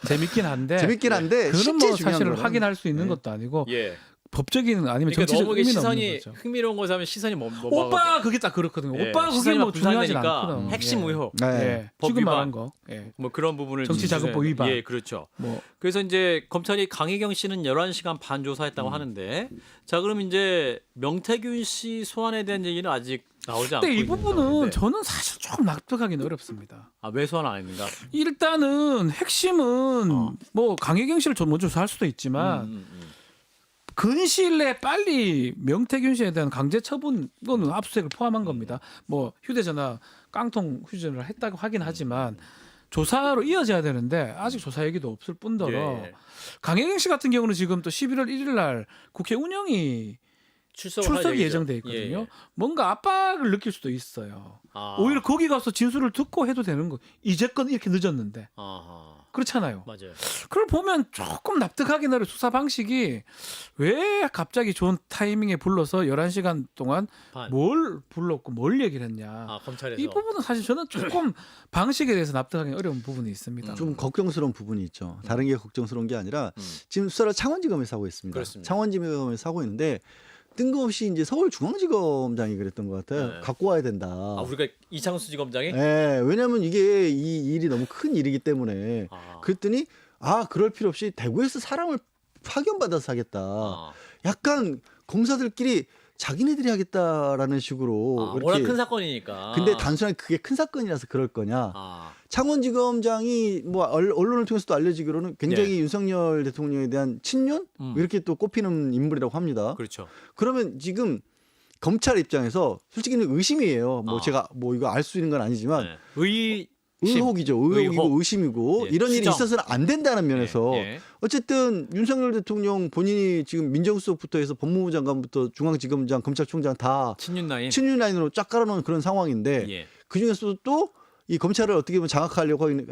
재밌긴 한데 재밌긴 한데 그건 실제 뭐 중요한 사실 거는 확인할 수 있는 것도 아니고 예. 법적인 아니면 그러니까 정치적 너무 이게 의미는 없는 시선이 거죠. 흥미로운 것을 하면 시선이 오빠 그게 딱 그렇거든요. 예, 오빠 그게 시선이가 뭐 중요하진 분산되니까 않거든. 핵심 예. 의혹. 네. 예. 법 지금 위반. 말한 거. 예. 뭐 그런 부분을 정치자금법 위반. 예, 그렇죠. 뭐 그래서 이제 검찰이 강혜경 씨는 11시간 반 조사했다고 하는데 자, 그럼 이제 명태균 씨 소환에 대한 얘기는 아직 나오지 않고 근데 이 있는 부분은 상황인데. 저는 사실 조금 납득하기는 어렵습니다. 아, 왜 소환 안 했는가? 일단은 핵심은 뭐 강혜경 씨를 먼저 조사할 수도 있지만 근시일 내에 빨리 명태균 씨에 대한 강제 처분 이거는 압수수색을 포함한 겁니다. 뭐 휴대전화 깡통 휴대전화를 했다고 하긴 하지만 조사로 이어져야 되는데 아직 조사 얘기도 없을 뿐더러 예. 강혜경 씨 같은 경우는 지금 또 11월 1일 날 국회 운영이 출석이 예정돼 있거든요. 뭔가 압박을 느낄 수도 있어요. 오히려 거기 가서 진술을 듣고 해도 되는 거. 이제껏 이렇게 늦었는데 그렇잖아요. 맞아요. 그걸 보면 조금 납득하기는 어려운 수사 방식이 왜 갑자기 좋은 타이밍에 불러서 11시간 동안 반. 뭘 불렀고 뭘 얘기를 했냐. 검찰에서 이 부분은 사실 저는 조금 방식에 대해서 납득하기 어려운 부분이 있습니다. 좀 걱정스러운 부분이 있죠. 다른 게 걱정스러운 게 아니라 지금 수사를 창원지검에서 하고 있습니다. 그렇습니다. 창원지검에서 하고 있는데 뜬금없이 이제 서울중앙지검장이 그랬던 것 같아요. 네. 갖고 와야 된다. 우리가 이창수 지검장이 네, 왜냐하면 이게 이 일이 너무 큰 일이기 때문에 그랬더니 그럴 필요 없이 대구에서 사람을 파견받아서 하겠다. 약간 검사들끼리 자기네들이 하겠다라는 식으로 워낙 이렇게. 큰 사건이니까. 근데 단순하게 그게 큰 사건이라서 그럴 거냐? 창원지검장이 뭐 언론을 통해서도 알려지기로는 굉장히 윤석열 대통령에 대한 친윤 이렇게 또 꼽히는 인물이라고 합니다. 그렇죠. 그러면 지금 검찰 입장에서 솔직히는 의심이에요. 뭐 제가 뭐 이거 알 수 있는 건 아니지만 의혹이죠. 의혹이고 의심이고 예, 이런 일이 추정. 있어서는 안 된다는 면에서 예. 어쨌든 윤석열 대통령 본인이 지금 민정수석부터 해서 법무부 장관부터 중앙지검장, 검찰총장 다 친윤 라인. 친윤 라인으로 쫙 깔아놓은 그런 상황인데 예. 그 중에서도 또 이 검찰을 어떻게 보면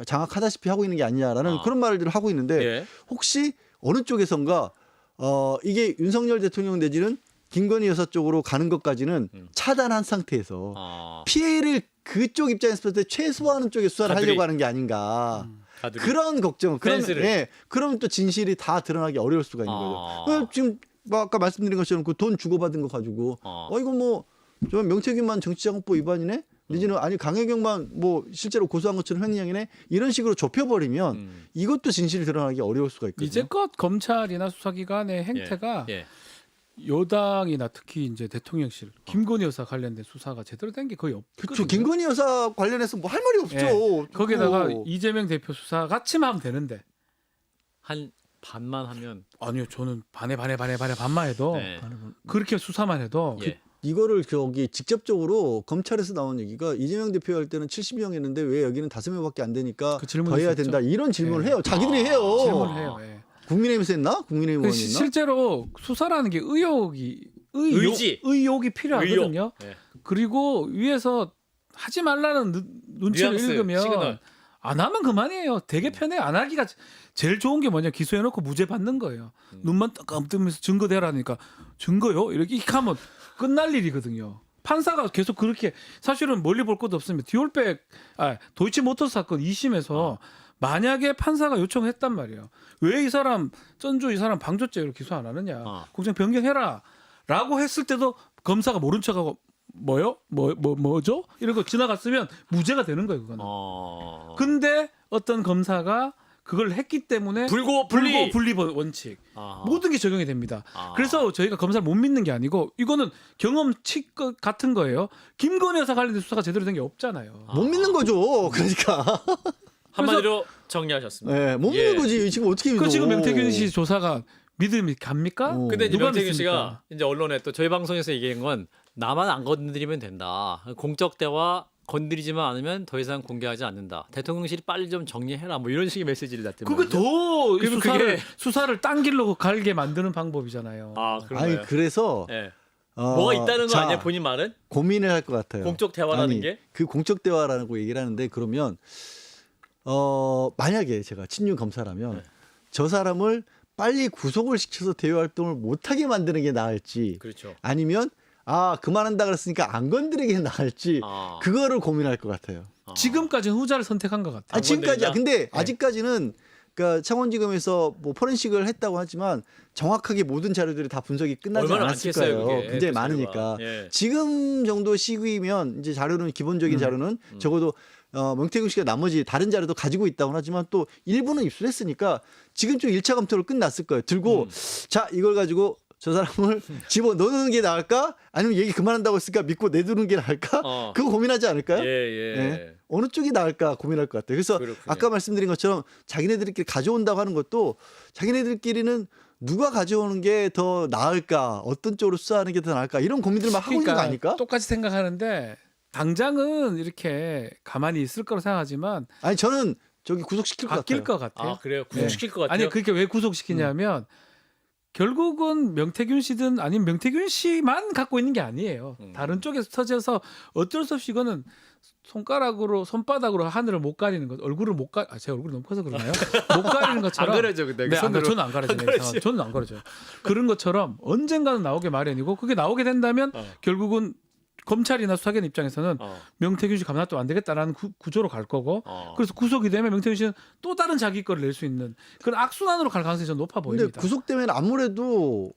장악하다시피 하고 있는 게 아니냐라는 그런 말들을 하고 있는데 예. 혹시 어느 쪽에선가 이게 윤석열 대통령 내지는 김건희 여사 쪽으로 가는 것까지는 차단한 상태에서 피해를 그쪽 입장에서 봤을 때 최소화하는 쪽에 수사를 가들이. 하려고 하는 게 아닌가. 가들이. 그런 걱정. 펜스를. 그러면 또 진실이 다 드러나기 어려울 수가 있는 거죠. 지금 뭐 아까 말씀드린 것처럼 그 돈 주고받은 거 가지고 이거 뭐 저 명태균만 정치자금법 위반이네. 내지는 아니 강혜경만 뭐 실제로 고소한 것처럼 횡령이네. 이런 식으로 좁혀버리면 이것도 진실이 드러나기 어려울 수가 있거든요. 이제껏 검찰이나 수사기관의 행태가 예. 여당이나 특히 이제 대통령실, 김건희 여사 관련된 수사가 제대로 된 게 거의 없거든요. 그렇죠. 김건희 여사 관련해서 뭐 할 말이 없죠. 거기다가 그거. 이재명 대표 수사 같이만 하면 되는데 한 반만 하면 아니요, 저는 반만 해도 네. 그렇게 수사만 해도 예. 이거를 저기 직접적으로 검찰에서 나온 얘기가 이재명 대표 할 때는 70명이었는데 왜 여기는 5명밖에 안 되니까 그 질문이 더 해야 있었죠. 된다 이런 질문을 예. 해요. 자기들이 해요. 질문을 해요. 예. 국민의힘에서 했나? 국민의힘 의원이 했나? 실제로 수사라는 게 의지. 의혹이 필요하거든요. 예. 그리고 위에서 하지 말라는 눈치를 뉘앙스, 읽으면 시그널. 안 하면 그만이에요. 되게 편해. 안 하기가 제일 좋은 게 뭐냐? 기소해놓고 무죄 받는 거예요. 눈만 딱 뜨면서 증거 대라니까 증거요? 이렇게 하면 끝날 일이거든요. 판사가 계속 그렇게 사실은 멀리 볼 것도 없습니다. 도이치모터스 사건 2심에서 만약에 판사가 요청했단 말이에요. 왜 이 사람 전주 이 사람 방조죄로 기소 안 하느냐? 국정 변경해라라고 했을 때도 검사가 모른 척하고 뭐죠? 이러고 지나갔으면 무죄가 되는 거예요, 그거는. 근데 어떤 검사가 그걸 했기 때문에 불고 불리 원칙 모든 게 적용이 됩니다. 그래서 저희가 검사를 못 믿는 게 아니고 이거는 경험치 같은 거예요. 김건희 여사 관련된 수사가 제대로 된 게 없잖아요. 못 믿는 거죠. 그러니까. 한마디로 정리하셨습니다. 네, 못 믿는 거지. 지금 어떻게 믿어? 그 지금 명태균 씨 조사가 믿음이 갑니까? 근데 이제 누가 명태균 믿습니까? 씨가 이제 언론에 또 저희 방송에서 얘기한 건 나만 안 건드리면 된다. 공적 대화 건드리지만 않으면 더 이상 공개하지 않는다. 대통령실이 빨리 좀 정리해라. 뭐 이런 식의 메시지를 냈더니 그게 더 그리고 수사를 딴 길로 갈게 만드는 방법이잖아요. 아 그런가요? 아니 그래서 예. 뭐가 있다는 거 자, 아니야 본인 말은? 고민을 할 것 같아요. 공적 대화라는 아니, 게? 그 공적 대화라고 얘기를 하는데 그러면 만약에 제가 친윤 검사라면 네. 저 사람을 빨리 구속을 시켜서 대외 활동을 못하게 만드는 게 나을지 그렇죠. 아니면 그만한다 그랬으니까 안 건드리게 나을지 아. 그거를 고민할 것 같아요. 지금까지는 후자를 선택한 것 같아요. 지금까지야. 근데 네. 아직까지는 그러니까 창원지검에서 뭐 포렌식을 했다고 하지만 정확하게 모든 자료들이 다 분석이 끝나지 얼마나 않았을 많겠어요, 거예요. 그게. 굉장히 그 많으니까. 자료가. 예. 지금 정도 시기면 이제 자료는 기본적인 자료는 적어도 명태균 씨가 나머지 다른 자료도 가지고 있다고 하지만 또 일부는 입수했으니까 지금쯤 1차 검토를 끝났을 거예요. 들고 자 이걸 가지고 저 사람을 집어 넣는 게 나을까? 아니면 얘기 그만한다고 했으니까 믿고 내두는 게 나을까? 그거 고민하지 않을까요? 예. 네. 어느 쪽이 나을까 고민할 것 같아요. 그래서 그렇군요. 아까 말씀드린 것처럼 자기네들끼리 가져온다고 하는 것도 자기네들끼리는 누가 가져오는 게 더 나을까? 어떤 쪽으로 수사하는 게 더 나을까? 이런 고민들을 막 하고 있는 거 아닐까? 똑같이 생각하는데 당장은 이렇게 가만히 있을 거라고 생각하지만 아니 저는 저기 구속시킬 것 바뀔 같아요. 것 같아요. 아 그래요? 구속시킬 것 같아요. 아니 그렇게 왜 구속시키냐면 결국은 명태균 씨든 아니면 명태균 씨만 갖고 있는 게 아니에요. 다른 쪽에서 터져서 어쩔 수 없이 이거는 손바닥으로 하늘을 못 가리는 것, 얼굴을 못 가, 제 얼굴이 너무 커서 그러나요? 못 가리는 것처럼. 안 가려져 근데 네, 손으로. 저는 안 가려져요. 저는 안 가려져요. 그런 것처럼 언젠가는 나오게 마련이고 그게 나오게 된다면 결국은 검찰이나 수사기관 입장에서는 명태균 씨 가만놔도 안 되겠다라는 구조로 갈 거고 그래서 구속이 되면 명태균 씨는 또 다른 자기 거를 낼 수 있는 그런 악순환으로 갈 가능성이 좀 높아 근데 보입니다. 구속되면 아무래도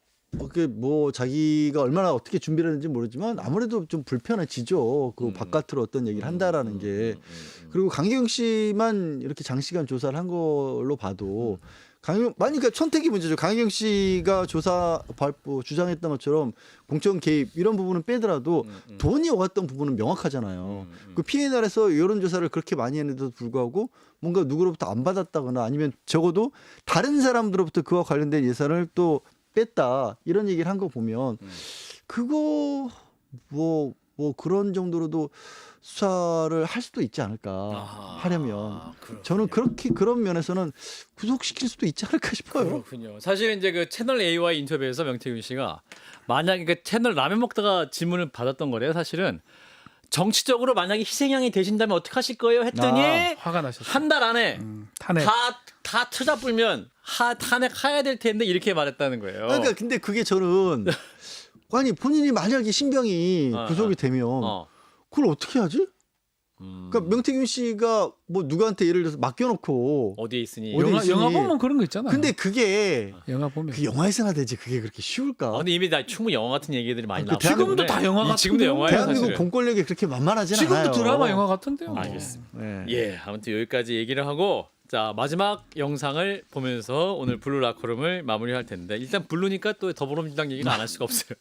뭐 자기가 얼마나 어떻게 준비를 했는지 모르지만 아무래도 좀 불편해지죠. 그 바깥으로 어떤 얘기를 한다라는 게. 그리고 강기영 씨만 이렇게 장시간 조사를 한 걸로 봐도 그러니까 선택이 문제죠. 강기영 씨가 조사 발부 주장했던 것처럼 공천 개입 이런 부분은 빼더라도 돈이 오갔던 부분은 명확하잖아요. 그 PNR에서 여론조사를 그렇게 많이 했는데도 불구하고 뭔가 누구로부터 안 받았다거나 아니면 적어도 다른 사람들로부터 그와 관련된 예산을 또 뺐다 이런 얘기를 한 거 보면 그거 뭐 그런 정도로도 수사를 할 수도 있지 않을까 하려면 저는 그런 면에서는 구속시킬 수도 있지 않을까 싶어요. 그렇군요. 사실 이제 그 채널 A와의 인터뷰에서 명태균 씨가 만약에 그 채널 라면 먹다가 질문을 받았던 거래요. 사실은 정치적으로 만약에 희생양이 되신다면 어떻게 하실 거예요? 했더니 화가 나셨어요. 한 달 안에 탄핵. 다 투자 불면 탄핵해야 될 텐데 이렇게 말했다는 거예요. 그러니까 근데 그게 저는 아니 본인이 만약에 신병이 구속이 되면 그걸 어떻게 하지? 그러니까 명태균 씨가 뭐 누구한테 예를 들어서 맡겨놓고 어디에 있으니? 영화 보면 그런 거 있잖아요. 근데 그게 영화 보면 그 영화에서나 되지 그게 그렇게 쉬울까? 근데 이미 나 충분히 영화 같은 얘기들이 많이 나오고 지금도 다 영화 같은데요. 지금도 영화예요. 대한민국 사실은. 공권력이 그렇게 만만하지 지금도 않아요. 드라마 영화 같은데요. 알겠습니다. 네. 예, 아무튼 여기까지 얘기를 하고 자 마지막 영상을 보면서 오늘 블루 라커룸을 마무리할 텐데 일단 블루니까 또 더불어민주당 얘기는 안 할 수가 없어요.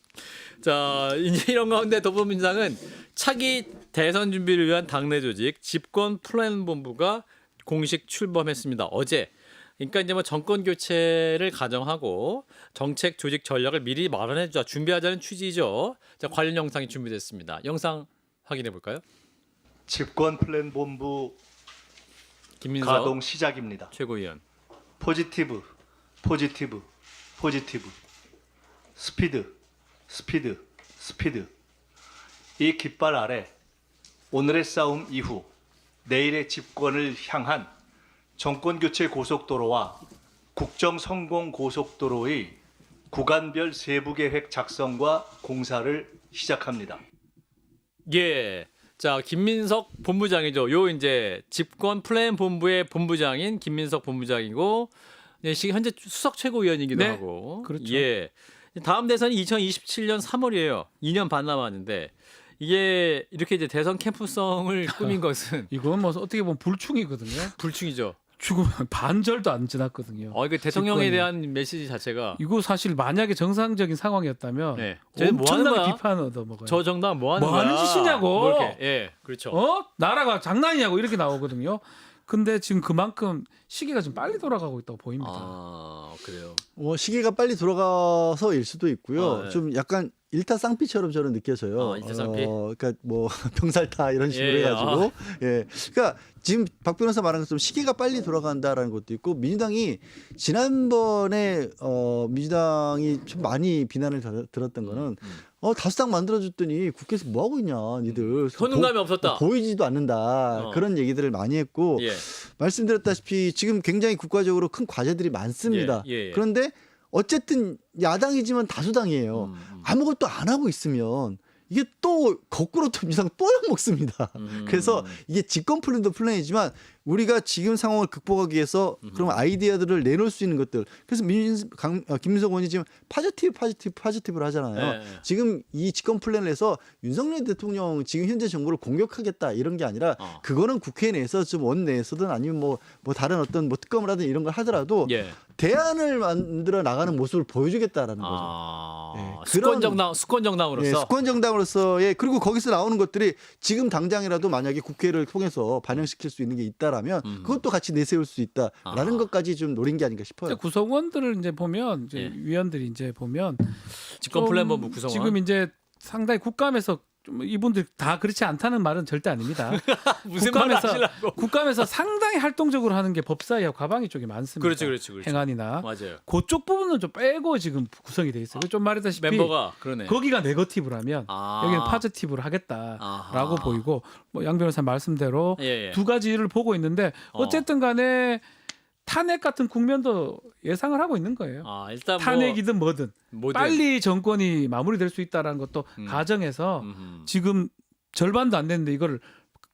자 이제 이런 가운데 더불어민주당은 차기 대선 준비를 위한 당내 조직 집권 플랜본부가 공식 출범했습니다. 어제. 그러니까 이제 뭐 정권 교체를 가정하고 정책 조직 전략을 미리 마련해 주자 준비하자는 취지죠. 자 관련 영상이 준비됐습니다. 영상 확인해 볼까요? 집권 플랜 본부 김민석 가동 시작입니다. 최고위원. 포지티브, 포지티브, 포지티브. 스피드, 스피드, 스피드. 이 깃발 아래 오늘의 싸움 이후 내일의 집권을 향한 정권교체 고속도로와 국정성공 고속도로의 구간별 세부계획 작성과 공사를 시작합니다. 예. 자, 김민석 본부장이죠. 요 이제 집권 플랜 본부의 본부장인 김민석 본부장이고 현재 수석 최고위원이기도 네, 하고. 그렇죠. 예. 다음 대선이 2027년 3월이에요. 2년 반 남았는데 이게 이렇게 이제 대선 캠프성을 꾸민 것은 이건 뭐 어떻게 보면 불충이거든요. 불충이죠. 죽으면 반절도 안 지났거든요. 이거 대통령에 집권이. 대한 메시지 자체가 이거 사실 만약에 정상적인 상황이었다면 네. 쟤는 뭐 하는 엄청나게 거야? 비판을 얻어먹어요. 저 정당 뭐 하는 뭐 거야? 하는 짓이냐고. 뭐 이렇게. 예. 그렇죠. 나라가 장난이냐고 이렇게 나오거든요. 근데 지금 그만큼 시기가 좀 빨리 돌아가고 있다고 보입니다. 아, 그래요. 시기가 빨리 돌아가서일 수도 있고요. 네. 좀 약간 일타 쌍피처럼 저는 느껴져요. 일타 쌍피? 그러니까 뭐 병살타 이런 식으로 예, 해가지고 예. 그러니까 지금 박 변호사 말한 것처럼 시계가 빨리 돌아간다라는 것도 있고 민주당이 지난번에 민주당이 좀 많이 비난을 들었던 거는 다수당 만들어줬더니 국회에서 뭐 하고 있냐 니들 효능감이 없었다. 보이지도 않는다 그런 얘기들을 많이 했고 예. 말씀드렸다시피 지금 굉장히 국가적으로 큰 과제들이 많습니다. 예. 그런데 어쨌든 야당이지만 다수당이에요. 아무것도 안 하고 있으면 이게 또 거꾸로 또 민주당 또 욕먹습니다. 그래서 이게 집권 플랜도 플랜이지만 우리가 지금 상황을 극복하기 위해서 그런 아이디어들을 내놓을 수 있는 것들. 그래서 김민석 의원이 지금 파지티브를 하잖아요. 네. 지금 이 집권 플랜을 해서 윤석열 대통령 지금 현재 정부를 공격하겠다 이런 게 아니라 그거는 국회 내에서 좀 원내에서든 아니면 뭐 다른 어떤 뭐 특검을 하든 이런 걸 하더라도 예. 대안을 만들어 나가는 모습을 보여주겠다라는 거죠. 예, 수권 정당으로서. 예, 수권 정당으로서의 그리고 거기서 나오는 것들이 지금 당장이라도 만약에 국회를 통해서 반영시킬 수 있는 게 있다라면 그것도 같이 내세울 수 있다라는 것까지 좀 노린 게 아닌가 싶어요. 구성원들을 이제 보면 이제 예. 위원들이 이제 보면 집권 좀 플랜본부 구성원. 지금 이제 상당히 국감에서 좀 이분들 다 그렇지 않다는 말은 절대 아닙니다. 무슨 말 하시려고. 국감에서 상당히 활동적으로 하는 게 법사위와 과방위 쪽이 많습니다. 그렇지. 행안이나 맞아요. 그쪽 부분은 좀 빼고 지금 구성이 돼 있어요. 좀 말했다시피 멤버가 그러네. 거기가 네거티브라면 여기는 파지티브로 하겠다라고 아하. 보이고 뭐 양 변호사 말씀대로 예. 두 가지를 보고 있는데 어쨌든 간에 탄핵 같은 국면도 예상을 하고 있는 거예요. 일단 탄핵이든 뭐든 뭐든. 빨리 정권이 마무리될 수 있다라는 것도 가정해서 지금 절반도 안 됐는데 이거를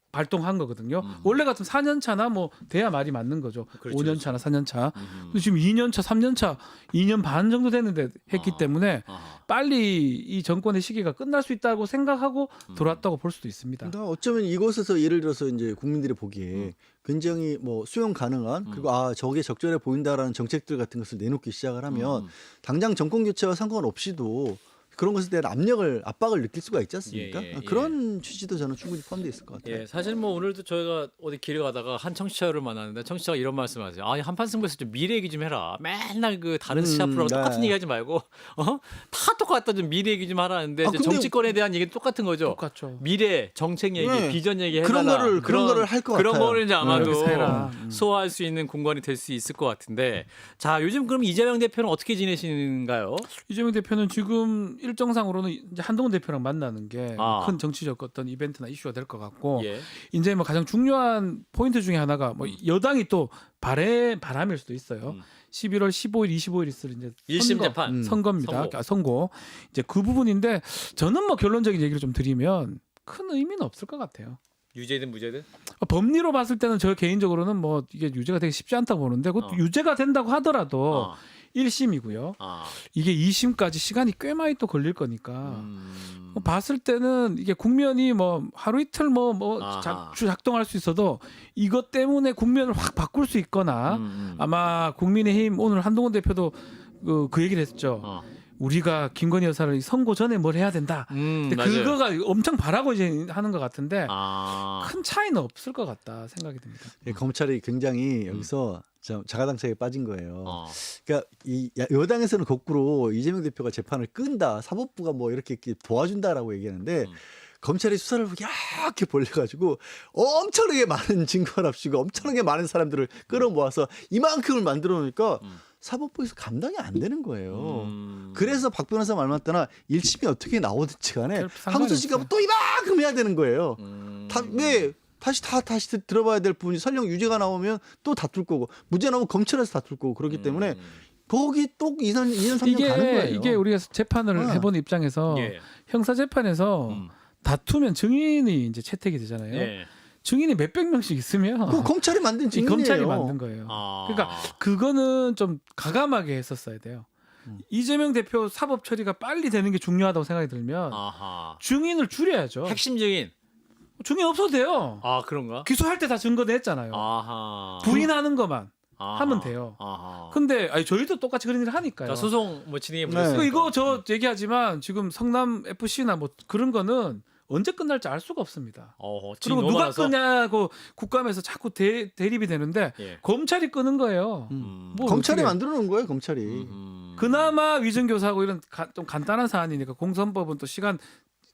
발동한 거거든요. 원래 같으면 4년 차나 뭐 돼야 말이 맞는 거죠. 그렇죠, 5년 차나 4년 차. 근데 지금 2년 차, 3년 차, 2년 반 정도 됐는데 했기 때문에 빨리 이 정권의 시기가 끝날 수 있다고 생각하고 들어왔다고 볼 수도 있습니다. 그러니까 어쩌면 이곳에서 예를 들어서 이제 국민들이 보기에 굉장히 뭐 수용 가능한 그리고 저게 적절해 보인다라는 정책들 같은 것을 내놓기 시작을 하면 당장 정권 교체와 상관없이도 그런 것에 대한 압박을 느낄 수가 있지 않습니까? 예. 그런 취지도 저는 충분히 포함되어 있을 것 같아요. 예, 사실 뭐 오늘도 저희가 어디 길을 가다가 한 청취자를 만났는데 청취자가 이런 말씀하세요. 한판 승부에서 좀 미래 얘기 좀 해라. 맨날 그 다른 시합프로랑 똑같은 얘기하지 말고 다 똑같다 좀 미래 얘기 좀 하라는데 근데 정치권에 대한 얘기는 똑같은 거죠. 똑같죠. 미래 정책 얘기, 네. 비전 얘기 해달라. 그런 거를 할 것 같아요. 그런 거를 이제 아마도 여기서 해라. 소화할 수 있는 공간이 될 수 있을 것 같은데 자 요즘 그럼 이재명 대표는 어떻게 지내시는가요? 이재명 대표는 지금 일정상으로는 이제 한동훈 대표랑 만나는 게 큰 정치적 어떤 이벤트나 이슈가 될 것 같고 예. 이제 뭐 가장 중요한 포인트 중에 하나가 뭐 여당이 또 바람일 수도 있어요. 11월 15일, 25일 있을 이제 1심 재판. 선거입니다. 선고. 이제 그 부분인데 저는 뭐 결론적인 얘기를 좀 드리면 큰 의미는 없을 것 같아요. 유죄든 무죄든? 법리로 봤을 때는 저 개인적으로는 뭐 이게 유죄가 되게 쉽지 않다고 보는데 그것도 유죄가 된다고 하더라도 1심이고요. 이게 2심까지 시간이 꽤 많이 또 걸릴 거니까 봤을 때는 이게 국면이 뭐 하루 이틀 작동할 수 있어도 이것 때문에 국면을 확 바꿀 수 있거나 아마 국민의힘 오늘 한동훈 대표도 그 얘기를 했죠. 우리가 김건희 여사를 선고 전에 뭘 해야 된다. 근데 그거가 엄청 바라고 이제 하는 것 같은데 큰 차이는 없을 것 같다 생각이 듭니다. 예, 검찰이 굉장히 여기서 자가당착에 빠진 거예요. 그러니까 이 여당에서는 거꾸로 이재명 대표가 재판을 끈다, 사법부가 뭐 이렇게 도와준다라고 얘기하는데 검찰이 수사를 이렇게 벌려가지고 엄청나게 많은 증거를 합치고 엄청나게 많은 사람들을 끌어모아서 이만큼을 만들어 놓으니까 사법부에서 감당이 안 되는 거예요. 그래서 박 변호사 말 맞다나 1심이 어떻게 나오든지 간에 항소시가 또 이만큼 해야 되는 거예요. 다시 들어봐야 될 부분이 설령 유죄가 나오면 또 다툴 거고 무죄 나오면 검찰에서 다툴 거고 그렇기 때문에 거기 또 2년 3년 가는 거예요. 이게 우리가 재판을 해본 입장에서 형사 재판에서 다투면 증인이 이제 채택이 되잖아요. 예. 증인이 몇백 명씩 있으면 그 검찰이 만든 증인이에요. 검찰이 만든 거예요. 그러니까 그거는 좀 가감하게 했었어야 돼요. 이재명 대표 사법 처리가 빨리 되는 게 중요하다고 생각이 들면 증인을 줄여야죠. 핵심 증인. 증인 없어도 돼요. 그런가? 기소할 때 다 증거 냈잖아요. 부인하는 것만 하면 돼요. 근데 저희도 똑같이 그런 일을 하니까요. 소송 뭐 진행해 보셨어요. 이거 저 얘기하지만 지금 성남 FC나 뭐 그런 거는 언제 끝날지 알 수가 없습니다. 그리고 누가 끄냐고 국감에서 자꾸 대립이 되는데 검찰이 끄는 거예요. 검찰이 만들어 놓은 거예요, 검찰이. 그나마 위증교사하고 이런 좀 간단한 사안이니까 공선법은 또 시간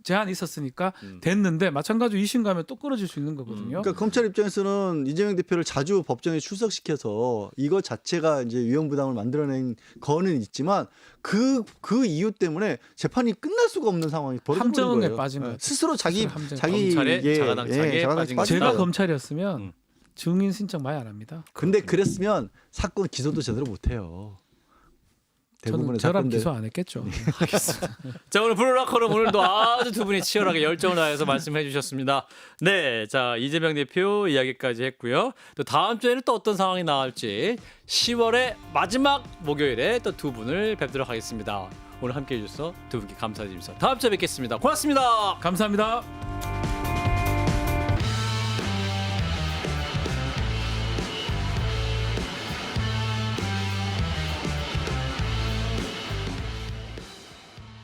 제한이 있었으니까 됐는데 마찬가지로 2심 가면 또 끌어질 수 있는 거거든요. 그러니까 검찰 입장에서는 이재명 대표를 자주 법정에 출석시켜서 이거 자체가 이제 위험부당을 만들어낸 거는 있지만 그 이유 때문에 재판이 끝날 수가 없는 상황이 벌어진 함정에 거예요. 빠진 네. 거예요. 스스로 자기 검찰의 예, 자가당착에 자가당착에 빠진 빠진 제가 거예요. 검찰이었으면 증인 신청 많이 안 합니다. 근데 그랬으면 사건 기소도 제대로 못 해요. 저는 대부분의 저랑 사건들. 기소 안 했겠죠. 자, 오늘 블루라커럼 오늘도 아주 두 분이 치열하게 열정을 다해서 말씀해 주셨습니다. 네, 자 이재명 대표 이야기까지 했고요. 또 다음 주에는 또 어떤 상황이 나올지 10월의 마지막 목요일에 또 두 분을 뵙도록 하겠습니다. 오늘 함께해 주셔서 두 분께 감사드리면서 다음 주에 뵙겠습니다. 고맙습니다. 감사합니다.